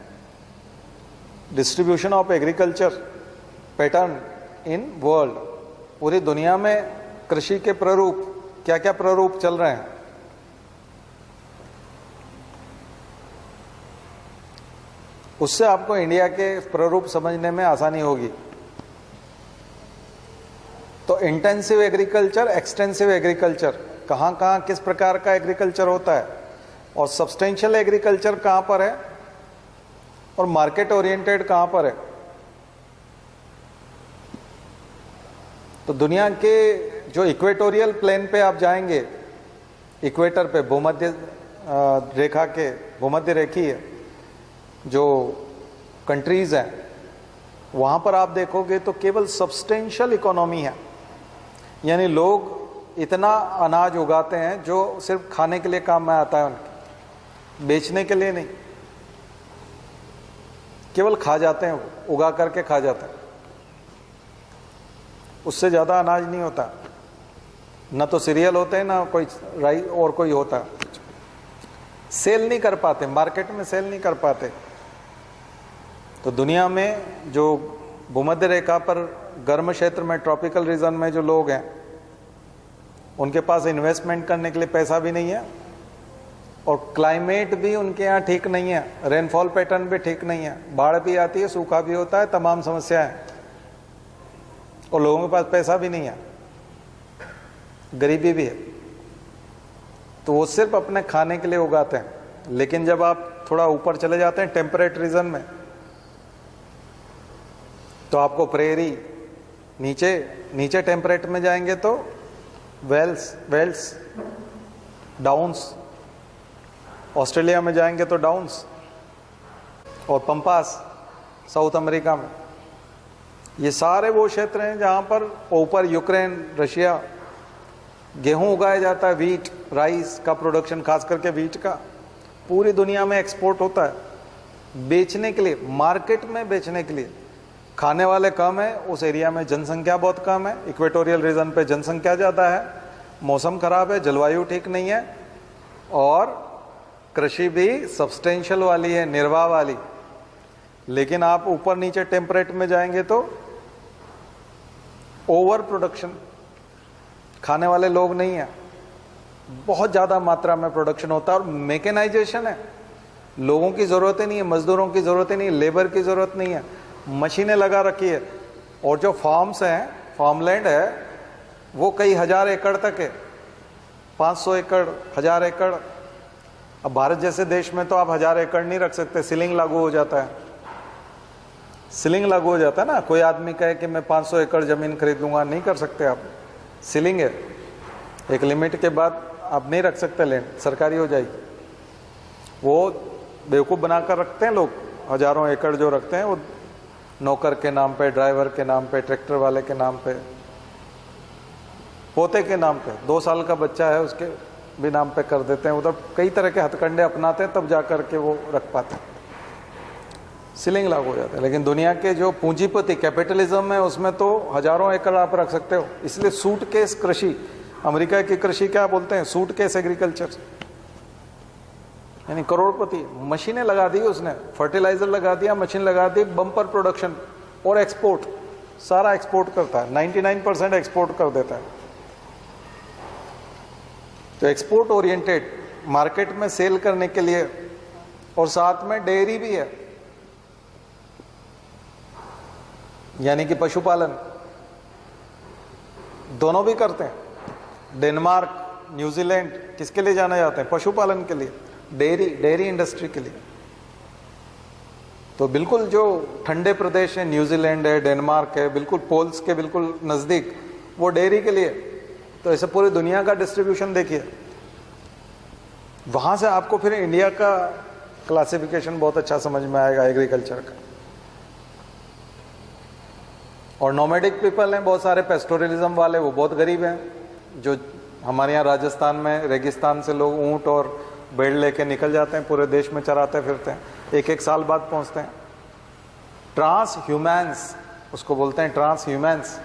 Distribution of agriculture pattern in world, पूरी दुनिया में कृषि के प्ररूप, क्या क्या प्ररूप चल रहे हैं। उससे आपको इंडिया के प्ररूप समझने में आसानी होगी। तो इंटेंसिव एग्रीकल्चर, एक्सटेंसिव एग्रीकल्चर, कहां कहां किस प्रकार का एग्रीकल्चर होता है, और सब्सटेंशियल एग्रीकल्चर कहां पर है, और मार्केट ओरिएंटेड कहां पर है। तो दुनिया के जो इक्वेटोरियल प्लेन पे आप जाएंगे, इक्वेटर पे, भूमध्य रेखा के भूमध्य रेखीय जो कंट्रीज हैं, वहां पर आप देखोगे तो केवल सब्सटेंशियल इकोनॉमी है, यानी लोग इतना अनाज उगाते हैं जो सिर्फ खाने के लिए काम में आता है उनके, बेचने के लिए नहीं, केवल खा जाते हैं, उगा करके खा जाते हैं। उससे ज्यादा अनाज नहीं होता, न तो सीरियल होते हैं, ना कोई राई और कोई होता है। सेल नहीं कर पाते, मार्केट में सेल नहीं कर पाते। तो दुनिया में जो भूमध्य रेखा पर गर्म क्षेत्र में, ट्रॉपिकल रीजन में जो लोग हैं, उनके पास इन्वेस्टमेंट करने के लिए पैसा भी नहीं है, और क्लाइमेट भी उनके यहाँ ठीक नहीं है, रेनफॉल पैटर्न भी ठीक नहीं है, बाढ़ भी आती है, सूखा भी होता है, तमाम समस्याएं, और लोगों के पास पैसा भी नहीं है, गरीबी भी है। तो वो सिर्फ अपने खाने के लिए उगाते हैं। लेकिन जब आप थोड़ा ऊपर चले जाते हैं टेम्परेट रीजन में, तो आपको प्रेरी, नीचे टेम्परेट में जाएंगे तो वेल्स, डाउन्स, ऑस्ट्रेलिया में जाएंगे तो डाउन्स, और पंपास साउथ अमेरिका में। ये सारे वो क्षेत्र हैं जहां पर ऊपर यूक्रेन, रशिया, गेहूं उगाया जाता है, वीट, राइस का प्रोडक्शन, खास करके वीट का, पूरी दुनिया में एक्सपोर्ट होता है बेचने के लिए, मार्केट में बेचने के लिए। खाने वाले कम है, उस एरिया में जनसंख्या बहुत कम है, इक्वेटोरियल रीजन पे जनसंख्या ज़्यादा है, मौसम खराब है, जलवायु ठीक नहीं है, और कृषि भी सब्सटेंशियल वाली है, निर्वाह वाली। लेकिन आप ऊपर नीचे टेम्परेट में जाएंगे तो ओवर प्रोडक्शन, खाने वाले लोग नहीं है, बहुत ज़्यादा मात्रा में प्रोडक्शन होता है, और मैकेनाइजेशन है, लोगों की ज़रूरत नहीं है, मजदूरों की ज़रूरत नहीं है, लेबर की ज़रूरत नहीं है, मशीनें लगा रखी है। और जो फार्म्स हैं, फार्मलैंड है, वो कई हज़ार एकड़ तक है, 500 एकड़, 1000 एकड़। अब भारत जैसे देश में तो आप 1000 एकड़ नहीं रख सकते, सीलिंग लागू हो जाता है, सीलिंग लागू हो जाता है ना। कोई आदमी कहे कि मैं 500 एकड़ ज़मीन खरीदूंगा, नहीं कर सकते आप, सीलिंग है, एक लिमिट के बाद आप नहीं रख सकते, लैंड सरकारी हो जाएगी। वो बेवकूफ़ बनाकर रखते हैं लोग, हज़ारों एकड़ जो रखते हैं वो नौकर के नाम पे, ड्राइवर के नाम पे, ट्रैक्टर वाले के नाम पे, पोते के नाम पे, 2 साल का बच्चा है उसके भी नाम पे कर देते हैं। उधर कई तरह के हथकंडे अपनाते हैं, तब जा कर के वो रख पाते हैं, सीलिंग लागू हो जाता है। लेकिन दुनिया के जो पूंजीपति कैपिटलिज्म है, उसमें तो हज़ारों एकड़ आप रख सकते हो। इसलिए सूटकेस कृषि, अमेरिका की कृषि क्या बोलते हैं, सूटकेस एग्रीकल्चर, यानी करोड़पति। मशीनें लगा दी उसने, फर्टिलाइजर लगा दिया, मशीन लगा दी, बम्पर प्रोडक्शन और एक्सपोर्ट, सारा एक्सपोर्ट करता है, 99% एक्सपोर्ट कर देता है। तो एक्सपोर्ट ओरिएंटेड, मार्केट में सेल करने के लिए, और साथ में डेयरी भी है, यानी कि पशुपालन, दोनों भी करते हैं। डेनमार्क, न्यूजीलैंड किसके लिए जाना जाते हैं, पशुपालन के लिए, डेयरी इंडस्ट्री के लिए। तो बिल्कुल जो ठंडे प्रदेश है, न्यूजीलैंड है, डेनमार्क है, बिल्कुल पोल्स के बिल्कुल नज़दीक, वो डेयरी के लिए। तो ऐसे पूरी दुनिया का डिस्ट्रीब्यूशन देखिए। वहाँ से आपको फिर इंडिया का क्लासिफिकेशन बहुत अच्छा समझ में आएगा एग्रीकल्चर का। और नोमैडिक पीपल हैं बहुत सारे, पेस्टोरलिज्म वाले, वो बहुत गरीब हैं। जो हमारे यहाँ राजस्थान में रेगिस्तान से लोग ऊँट और भेड़ लेके निकल जाते हैं, पूरे देश में चराते फिरते हैं, एक साल बाद पहुँचते हैं। ट्रांस ह्यूमैंस उसको बोलते हैं, ट्रांस ह्यूमैंस।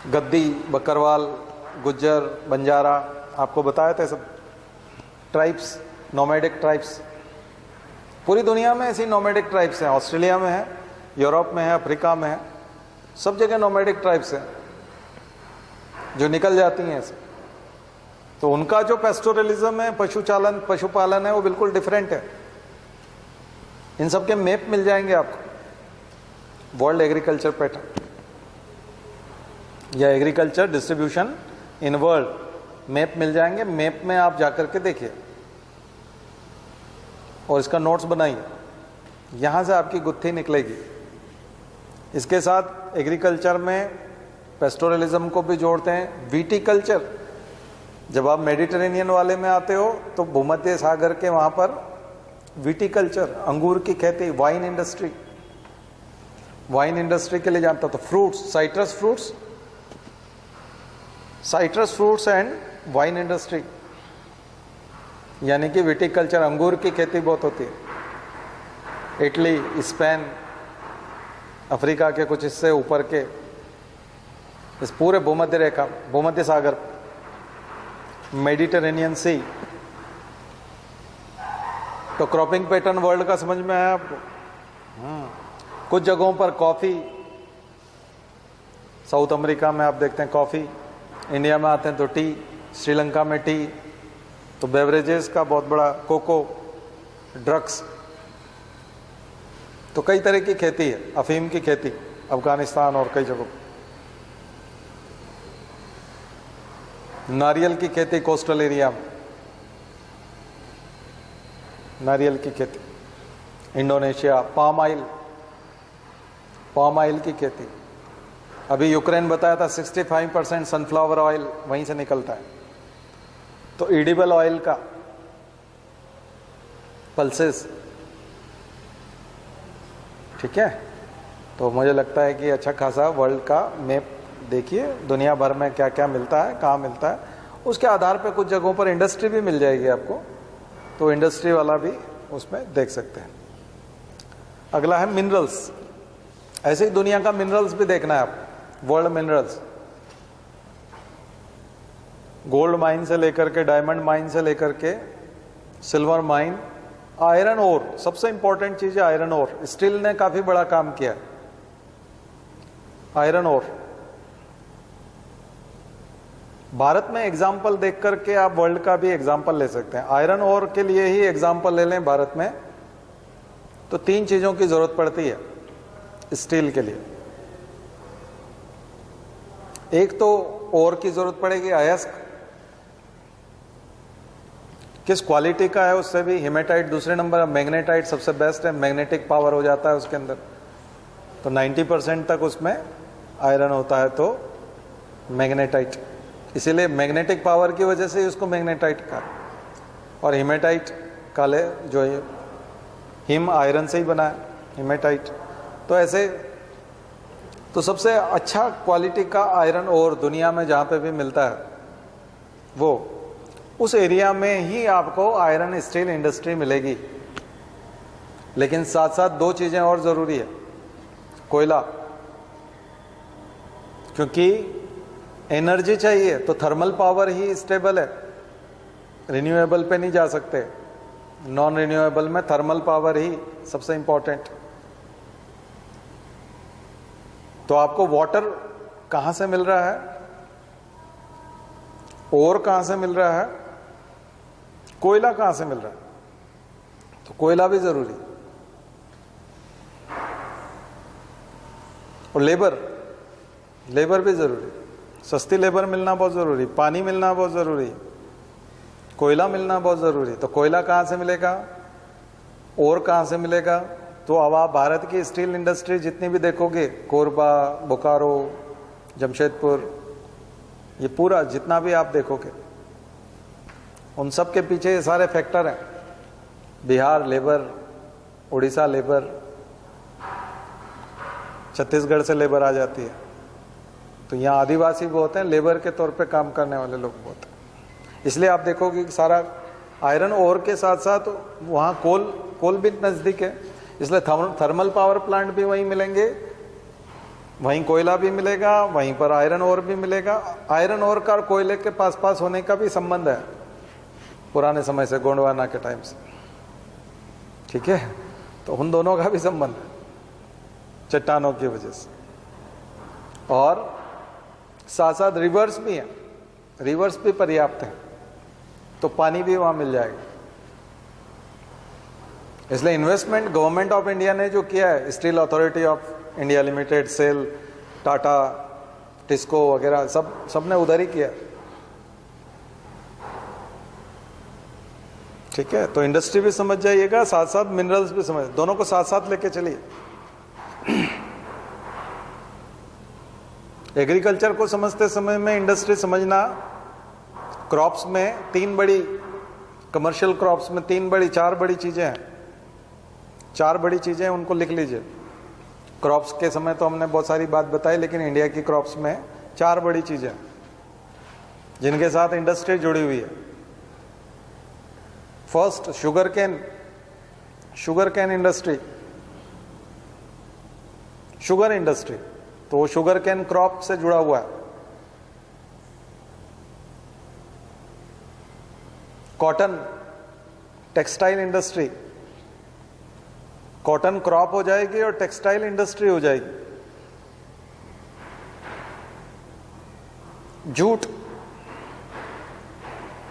गद्दी, बकरवाल, गुज्जर, बंजारा, आपको बताया था सब ट्राइब्स, नोमैडिक ट्राइब्स। पूरी दुनिया में ऐसी नोमैडिक ट्राइब्स हैं, ऑस्ट्रेलिया में है, यूरोप में है, अफ्रीका में है, सब जगह नोमैडिक ट्राइब्स हैं जो निकल जाती हैं ऐसे। तो उनका जो पेस्टोरलिज्म है, पशुपालन है, वो बिल्कुल डिफरेंट है। इन सब के मैप मिल जाएंगे आपको, वर्ल्ड एग्रीकल्चर पैटर्न या agriculture distribution in world map मिल जाएंगे। मैप में आप जाकर के देखिए और इसका नोट्स बनाइए, यहाँ से आपकी गुत्थी निकलेगी। इसके साथ एग्रीकल्चर में पेस्टोरलिज्म को भी जोड़ते हैं, विटीकल्चर। जब आप मेडिटेरेनियन वाले में आते हो तो भूमध्य सागर के वहाँ पर विटीकल्चर, अंगूर की खेती, वाइन इंडस्ट्री, वाइन इंडस्ट्री के लिए जानता। तो fruits, citrus fruits and wine industry, यानी कि विटीकल्चर, अंगूर की खेती बहुत होती है। इटली, स्पेन, अफ्रीका के कुछ हिस्से ऊपर के, इस पूरे भूमध्य रेखा, भूमध्य सागर, मेडिटेरेनियन सी। तो क्रॉपिंग पैटर्न वर्ल्ड का समझ में आया आपको। कुछ जगहों पर कॉफ़ी, साउथ अमेरिका में आप देखते हैं कॉफ़ी, इंडिया में आते हैं तो टी, श्रीलंका में टी, तो बेवरेजेस का बहुत बड़ा, कोको, ड्रग्स, तो कई तरह की खेती है। अफीम की खेती अफगानिस्तान और कई जगहों, नारियल की खेती कोस्टल एरिया में, नारियल की खेती, इंडोनेशिया, पाम ऑयल की खेती। अभी यूक्रेन बताया था 65% सनफ्लावर ऑयल वहीं से निकलता है। तो एडिबल ऑयल का पल्सेस, ठीक है। तो मुझे लगता है कि अच्छा खासा वर्ल्ड का मैप देखिए, दुनिया भर में क्या क्या मिलता है, कहाँ मिलता है, उसके आधार पे कुछ जगहों पर इंडस्ट्री भी मिल जाएगी आपको। तो इंडस्ट्री वाला भी उसमें देख सकते हैं। अगला है मिनरल्स। ऐसे ही दुनिया का मिनरल्स भी देखना है आप, वर्ल्ड मिनरल्स, गोल्ड माइन से लेकर के, डायमंड माइन से लेकर के, सिल्वर माइन, आयरन ओर। सबसे इंपॉर्टेंट चीज है आयरन ओर। स्टील ने काफी बड़ा काम किया। आयरन ओर भारत में एग्जाम्पल देख करके आप वर्ल्ड का भी एग्जाम्पल ले सकते हैं। आयरन ओर के लिए ही एग्जाम्पल ले लें भारत में, तो 3 चीजों की जरूरत पड़ती है स्टील के लिए। एक तो ओर की जरूरत पड़ेगी, अयस्क, किस क्वालिटी का है उससे भी। हेमेटाइट दूसरे नंबर, मैग्नेटाइट सबसे बेस्ट है, मैग्नेटिक पावर हो जाता है उसके अंदर, तो 90% तक उसमें आयरन होता है, तो मैग्नेटाइट। इसीलिए मैग्नेटिक पावर की वजह से उसको मैग्नेटाइट कहा। और हेमेटाइट काले जो है हिम आयरन से ही बना है, हेमेटाइट। तो ऐसे तो सबसे अच्छा क्वालिटी का आयरन ओर दुनिया में जहाँ पे भी मिलता है, वो उस एरिया में ही आपको आयरन स्टील इंडस्ट्री मिलेगी। लेकिन साथ साथ 2 चीजें और जरूरी है। कोयला, क्योंकि एनर्जी चाहिए तो थर्मल पावर ही स्टेबल है, रिन्यूएबल पे नहीं जा सकते। नॉन रिन्यूएबल में थर्मल पावर ही सबसे इंपॉर्टेंट। तो आपको वाटर कहां से मिल रहा है, और कहां से मिल रहा है, कोयला कहां से मिल रहा है, तो कोयला भी जरूरी। और लेबर भी जरूरी। सस्ती लेबर मिलना बहुत जरूरी, पानी मिलना बहुत जरूरी, कोयला मिलना बहुत जरूरी। तो कोयला कहां से मिलेगा, और कहां से मिलेगा? तो अब आप भारत की स्टील इंडस्ट्री जितनी भी देखोगे, कोरबा, बोकारो, जमशेदपुर, ये पूरा जितना भी आप देखोगे, उन सब के पीछे ये सारे फैक्टर हैं। बिहार लेबर, उड़ीसा लेबर, छत्तीसगढ़ से लेबर आ जाती है। तो यहाँ आदिवासी बहुत हैं, लेबर के तौर पे काम करने वाले लोग बहुत हैं। इसलिए आप देखोगे कि सारा आयरन ओर के साथ साथ वहाँ कोल भी नज़दीक है, इसलिए थर्मल पावर प्लांट भी वहीं मिलेंगे, वहीं कोयला भी मिलेगा, वहीं पर आयरन ओर भी मिलेगा। आयरन ओर का और कोयले के पास होने का भी संबंध है पुराने समय से, गोंडवाना के टाइम से, ठीक है। तो उन दोनों का भी संबंध है चट्टानों की वजह से। और साथ साथ रिवर्स भी हैं, रिवर्स भी पर्याप्त हैं, तो पानी भी वहां मिल जाएगा। इसलिए इन्वेस्टमेंट गवर्नमेंट ऑफ इंडिया ने जो किया है, Steel Authority of India Limited, SAIL, Tata, TISCO वगैरह, सबने उधर ही किया, ठीक है। तो इंडस्ट्री भी समझ जाइएगा, साथ साथ मिनरल्स भी समझ, दोनों को साथ साथ लेके चलिए। एग्रीकल्चर को समझते समय में इंडस्ट्री समझना, क्रॉप्स में 3 बड़ी, कमर्शियल क्रॉप्स में 4 बड़ी चीजें हैं, 4 बड़ी चीजें, उनको लिख लीजिए। क्रॉप्स के समय तो हमने बहुत सारी बात बताई, लेकिन इंडिया की क्रॉप्स में 4 बड़ी चीजें जिनके साथ इंडस्ट्री जुड़ी हुई है। First, sugar cane industry, sugar industry, तो वो शुगर कैन क्रॉप से जुड़ा हुआ है। Cotton, textile industry, cotton crop हो जाएगी और टेक्सटाइल इंडस्ट्री हो जाएगी। जूट,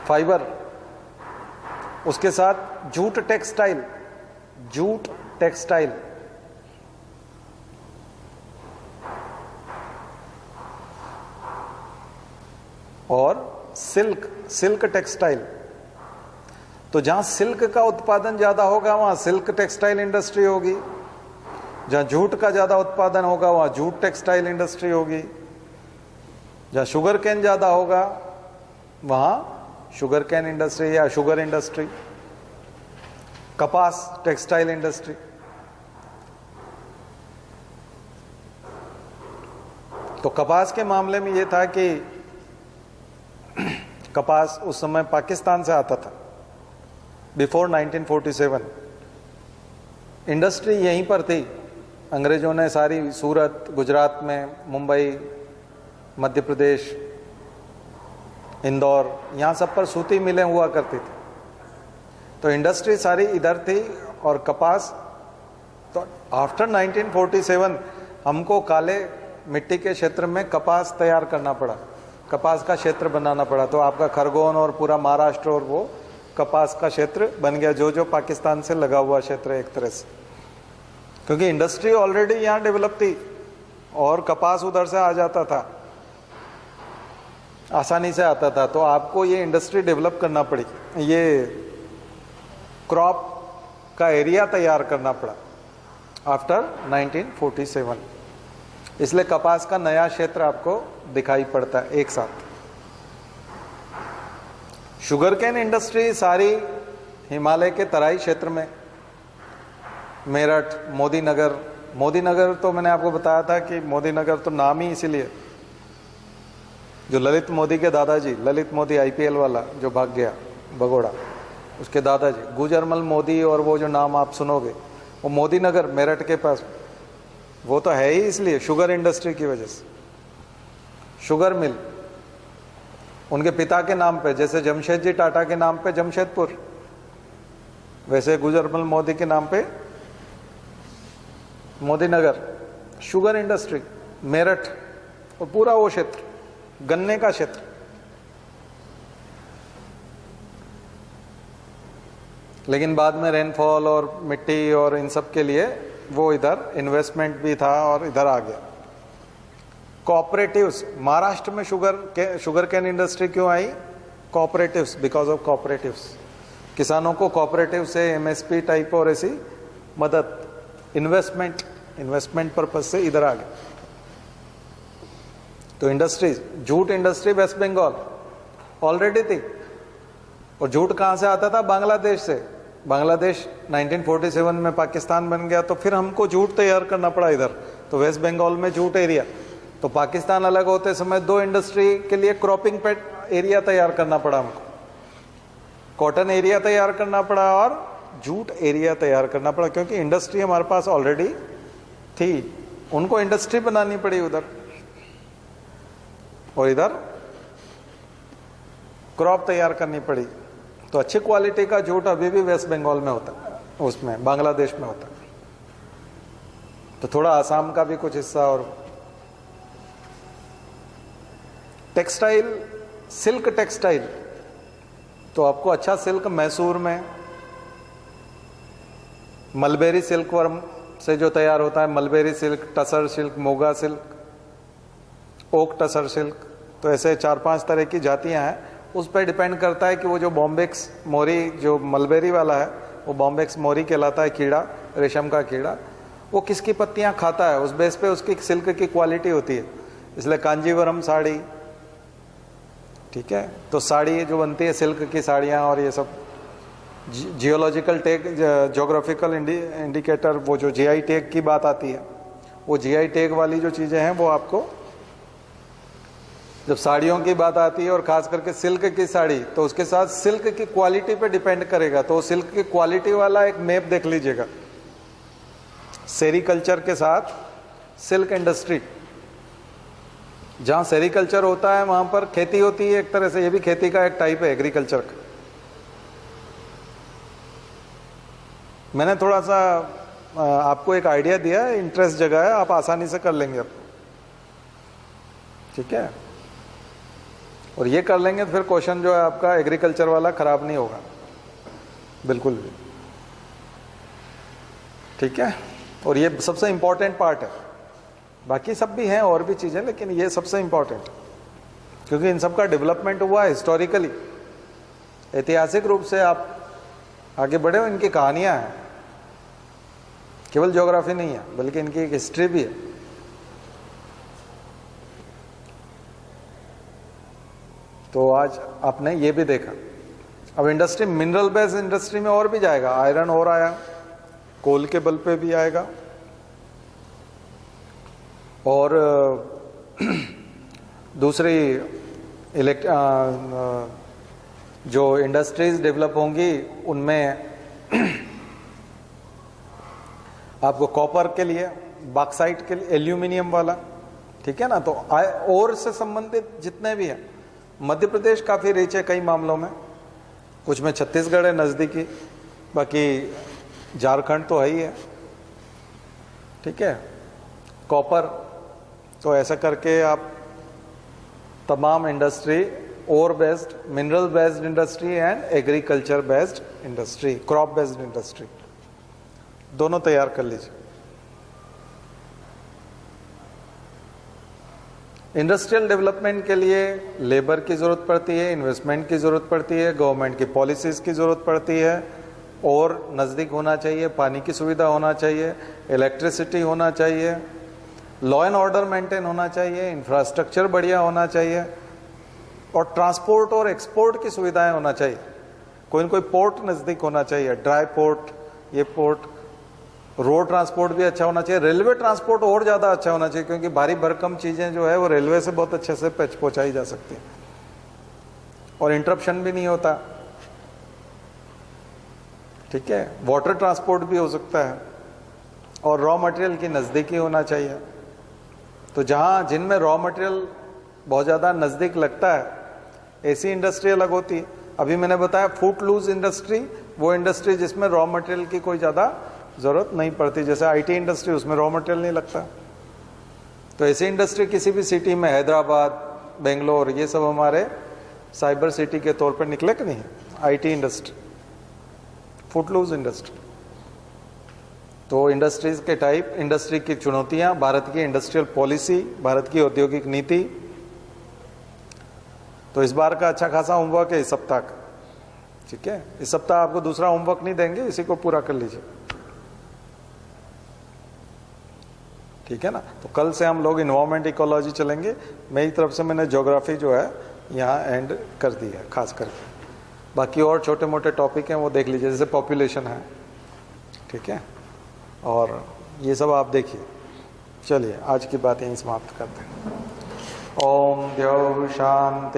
फाइबर, उसके साथ जूट टेक्सटाइल, और सिल्क टेक्सटाइल। तो जहां सिल्क का उत्पादन ज्यादा होगा वहां सिल्क टेक्सटाइल इंडस्ट्री होगी, जहां जूट का ज्यादा उत्पादन होगा वहां जूट टेक्सटाइल इंडस्ट्री होगी, जहां शुगर कैन ज्यादा होगा वहां शुगर कैन इंडस्ट्री या शुगर इंडस्ट्री। कपास, टेक्सटाइल इंडस्ट्री। तो कपास के मामले में यह था कि कपास उस समय पाकिस्तान से आता था, बिफोर 1947 इंडस्ट्री यहीं पर थी। अंग्रेजों ने सारी सूरत, गुजरात में, मुंबई, मध्य प्रदेश, इंदौर, यहाँ सब पर सूती मिलें हुआ करती थी। तो इंडस्ट्री सारी इधर थी। और कपास तो आफ्टर 1947 हमको काले मिट्टी के क्षेत्र में कपास तैयार करना पड़ा, कपास का क्षेत्र बनाना पड़ा। तो आपका खरगोन और पूरा महाराष्ट्र और वो कपास का क्षेत्र बन गया, जो पाकिस्तान से लगा हुआ क्षेत्र एक तरह से, क्योंकि इंडस्ट्री ऑलरेडी यहाँ डेवलप थी और कपास उधर से आ जाता था, आसानी से आता था। तो आपको ये इंडस्ट्री डेवलप करना पड़ी, ये क्रॉप का एरिया तैयार करना पड़ा आफ्टर 1947। इसलिए कपास का नया क्षेत्र आपको दिखाई पड़ता है एक साथ। शुगर केन इंडस्ट्री सारी हिमालय के तराई क्षेत्र में, मेरठ, मोदी नगर तो मैंने आपको बताया था कि मोदी नगर तो नाम ही इसीलिए, जो ललित मोदी के दादाजी, ललित मोदी आईपीएल वाला जो भाग गया भगोड़ा, उसके दादाजी गुजरमल मोदी, और वो जो नाम आप सुनोगे वो मोदी नगर मेरठ के पास, वो तो है ही इसलिए शुगर इंडस्ट्री की वजह से। शुगर मिल उनके पिता के नाम पे, जैसे जमशेद जी टाटा के नाम पे जमशेदपुर, वैसे गुजरमल मोदी के नाम पे मोदी नगर। शुगर इंडस्ट्री मेरठ और पूरा वो क्षेत्र, गन्ने का क्षेत्र। लेकिन बाद में रेनफॉल और मिट्टी और इन सब के लिए वो इधर इन्वेस्टमेंट भी था और इधर आ गया। कोऑपरेटिव्स, महाराष्ट्र में शुगर केन इंडस्ट्री क्यों आई? Cooperatives, because of cooperatives. किसानों को कोऑपरेटिव से एमएसपी टाइप और ऐसी मदद, इन्वेस्टमेंट पर्पज से इधर आ गए। तो industries, jute industry West Bengal already थी। और जूट कहाँ से आता था? बांग्लादेश से। बांग्लादेश 1947 में पाकिस्तान बन गया, तो फिर हमको जूट तैयार करना पड़ा इधर। तो वेस्ट बंगाल में जूट एरिया, तो पाकिस्तान अलग होते समय दो इंडस्ट्री के लिए क्रॉपिंग पेट एरिया तैयार करना पड़ा हमको। कॉटन एरिया तैयार करना पड़ा और जूट एरिया तैयार करना पड़ा, क्योंकि इंडस्ट्री हमारे पास ऑलरेडी थी, उनको इंडस्ट्री बनानी पड़ी उधर, और इधर क्रॉप तैयार करनी पड़ी। तो अच्छी क्वालिटी का जूट अभी भी वेस्ट बंगाल में होता है, उसमें बांग्लादेश में होता है। तो थोड़ा आसाम का भी कुछ हिस्सा। और टेक्सटाइल, सिल्क टेक्सटाइल, तो आपको अच्छा सिल्क मैसूर में मलबेरी सिल्क वर्म से जो तैयार होता है, mulberry silk, tussar silk, muga silk, oak tussar silk, तो ऐसे 4-5 तरह की जातियां हैं। उस पर डिपेंड करता है कि वो जो बॉम्बेक्स मोरी, जो मलबेरी वाला है, वो बॉम्बेक्स मोरी कहलाता है कीड़ा, रेशम का कीड़ा, वो किसकी पत्तियां खाता है, उस बेस पे उसकी सिल्क की क्वालिटी होती है। इसलिए कांजीवरम साड़ी, ठीक है, तो साड़ी जो बनती है सिल्क की साड़ियाँ, और ये सब जियोलॉजिकल टैग, ज्योग्राफिकल इंडिकेटर, वो जो जीआई टैग की बात आती है, वो जीआई टैग वाली जो चीज़ें हैं वो आपको, जब साड़ियों की बात आती है और खास करके सिल्क की साड़ी, तो उसके साथ सिल्क की क्वालिटी पे डिपेंड करेगा। तो सिल्क की क्वालिटी वाला एक मैप देख लीजिएगा, सेरीकल्चर के साथ सिल्क इंडस्ट्री। जहाँ सेरीकल्चर होता है वहाँ पर खेती होती है एक तरह से, ये भी खेती का एक टाइप है एग्रीकल्चर का। मैंने थोड़ा सा आपको एक आइडिया दिया है, इंटरेस्ट जगह है, आप आसानी से कर लेंगे अब, ठीक है। और ये कर लेंगे तो फिर क्वेश्चन जो है आपका एग्रीकल्चर वाला खराब नहीं होगा बिल्कुल भी, ठीक है। और ये सबसे इंपॉर्टेंट पार्ट है, बाकी सब भी हैं और भी चीज़ें, लेकिन ये सबसे इंपॉर्टेंट, क्योंकि इन सब का डेवलपमेंट हुआ है हिस्टोरिकली, ऐतिहासिक रूप से आप आगे बढ़े हो। इनकी कहानियां हैं, केवल ज्योग्राफी नहीं है बल्कि इनकी एक हिस्ट्री भी है। तो आज आपने ये भी देखा। अब इंडस्ट्री, मिनरल बेस्ड इंडस्ट्री में और भी जाएगा, आयरन और आया, कोल के बल पे भी आएगा, और दूसरी जो इंडस्ट्रीज डेवलप होंगी उनमें आपको कॉपर के लिए, बॉक्साइट के लिए, एल्यूमिनियम वाला, ठीक है ना। तो और से संबंधित जितने भी हैं, मध्य प्रदेश काफ़ी रिच है कई मामलों में, कुछ में छत्तीसगढ़ है नज़दीकी, बाकी झारखंड तो है ही है, ठीक है। कॉपर, तो ऐसा करके आप तमाम industry, ore based, mineral based industry and agriculture based industry, crop based industry, दोनों तैयार कर लीजिए। इंडस्ट्रियल डेवलपमेंट के लिए लेबर की ज़रूरत पड़ती है, इन्वेस्टमेंट की ज़रूरत पड़ती है, गवर्नमेंट की पॉलिसीज़ की ज़रूरत पड़ती है, और नज़दीक होना चाहिए, पानी की सुविधा होना चाहिए, इलेक्ट्रिसिटी होना चाहिए, लॉ एंड ऑर्डर मेंटेन होना चाहिए, इंफ्रास्ट्रक्चर बढ़िया होना चाहिए, और ट्रांसपोर्ट और एक्सपोर्ट की सुविधाएं होना चाहिए। कोई न कोई पोर्ट नज़दीक होना चाहिए, ड्राई पोर्ट, ये पोर्ट, रोड ट्रांसपोर्ट भी अच्छा होना चाहिए, रेलवे ट्रांसपोर्ट और ज़्यादा अच्छा होना चाहिए, क्योंकि भारी भरकम चीज़ें जो है वो रेलवे से बहुत अच्छे से पहुँचाई जा सकती हैं और इंटरप्शन भी नहीं होता, ठीक है। वाटर ट्रांसपोर्ट भी हो सकता है, और रॉ मटेरियल की नज़दीकी होना चाहिए। तो जहाँ जिनमें रॉ मटेरियल बहुत ज़्यादा नज़दीक लगता है, ऐसी इंडस्ट्री अलग होती है। अभी मैंने बताया फूट लूज इंडस्ट्री, वो इंडस्ट्री जिसमें रॉ मटेरियल की कोई ज़्यादा ज़रूरत नहीं पड़ती, जैसे आईटी इंडस्ट्री, उसमें रॉ मटेरियल नहीं लगता। तो ऐसी इंडस्ट्री किसी भी सिटी में, हैदराबाद, बेंगलोर, ये सब हमारे साइबर सिटी के तौर पर निकले कि नहीं, IT industry, footloose industry. तो इंडस्ट्रीज के टाइप, इंडस्ट्री की चुनौतियां, भारत की इंडस्ट्रियल पॉलिसी, भारत की औद्योगिक नीति। तो इस बार का अच्छा खासा होमवर्क है इस सप्ताह का, ठीक है। इस सप्ताह आपको दूसरा होमवर्क नहीं देंगे, इसी को पूरा कर लीजिए, ठीक है ना। तो कल से हम लोग इन्वायरमेंट इकोलॉजी चलेंगे। मेरी तरफ से मैंने ज्योग्राफी जो है यहाँ एंड कर दी है खास करके, बाकी और छोटे मोटे टॉपिक हैं वो देख लीजिए, जैसे पॉपुलेशन है, ठीक है, और ये सब आप देखिए। चलिए आज की बात यहीं समाप्त करते हैं। ओम द्यौः शांति।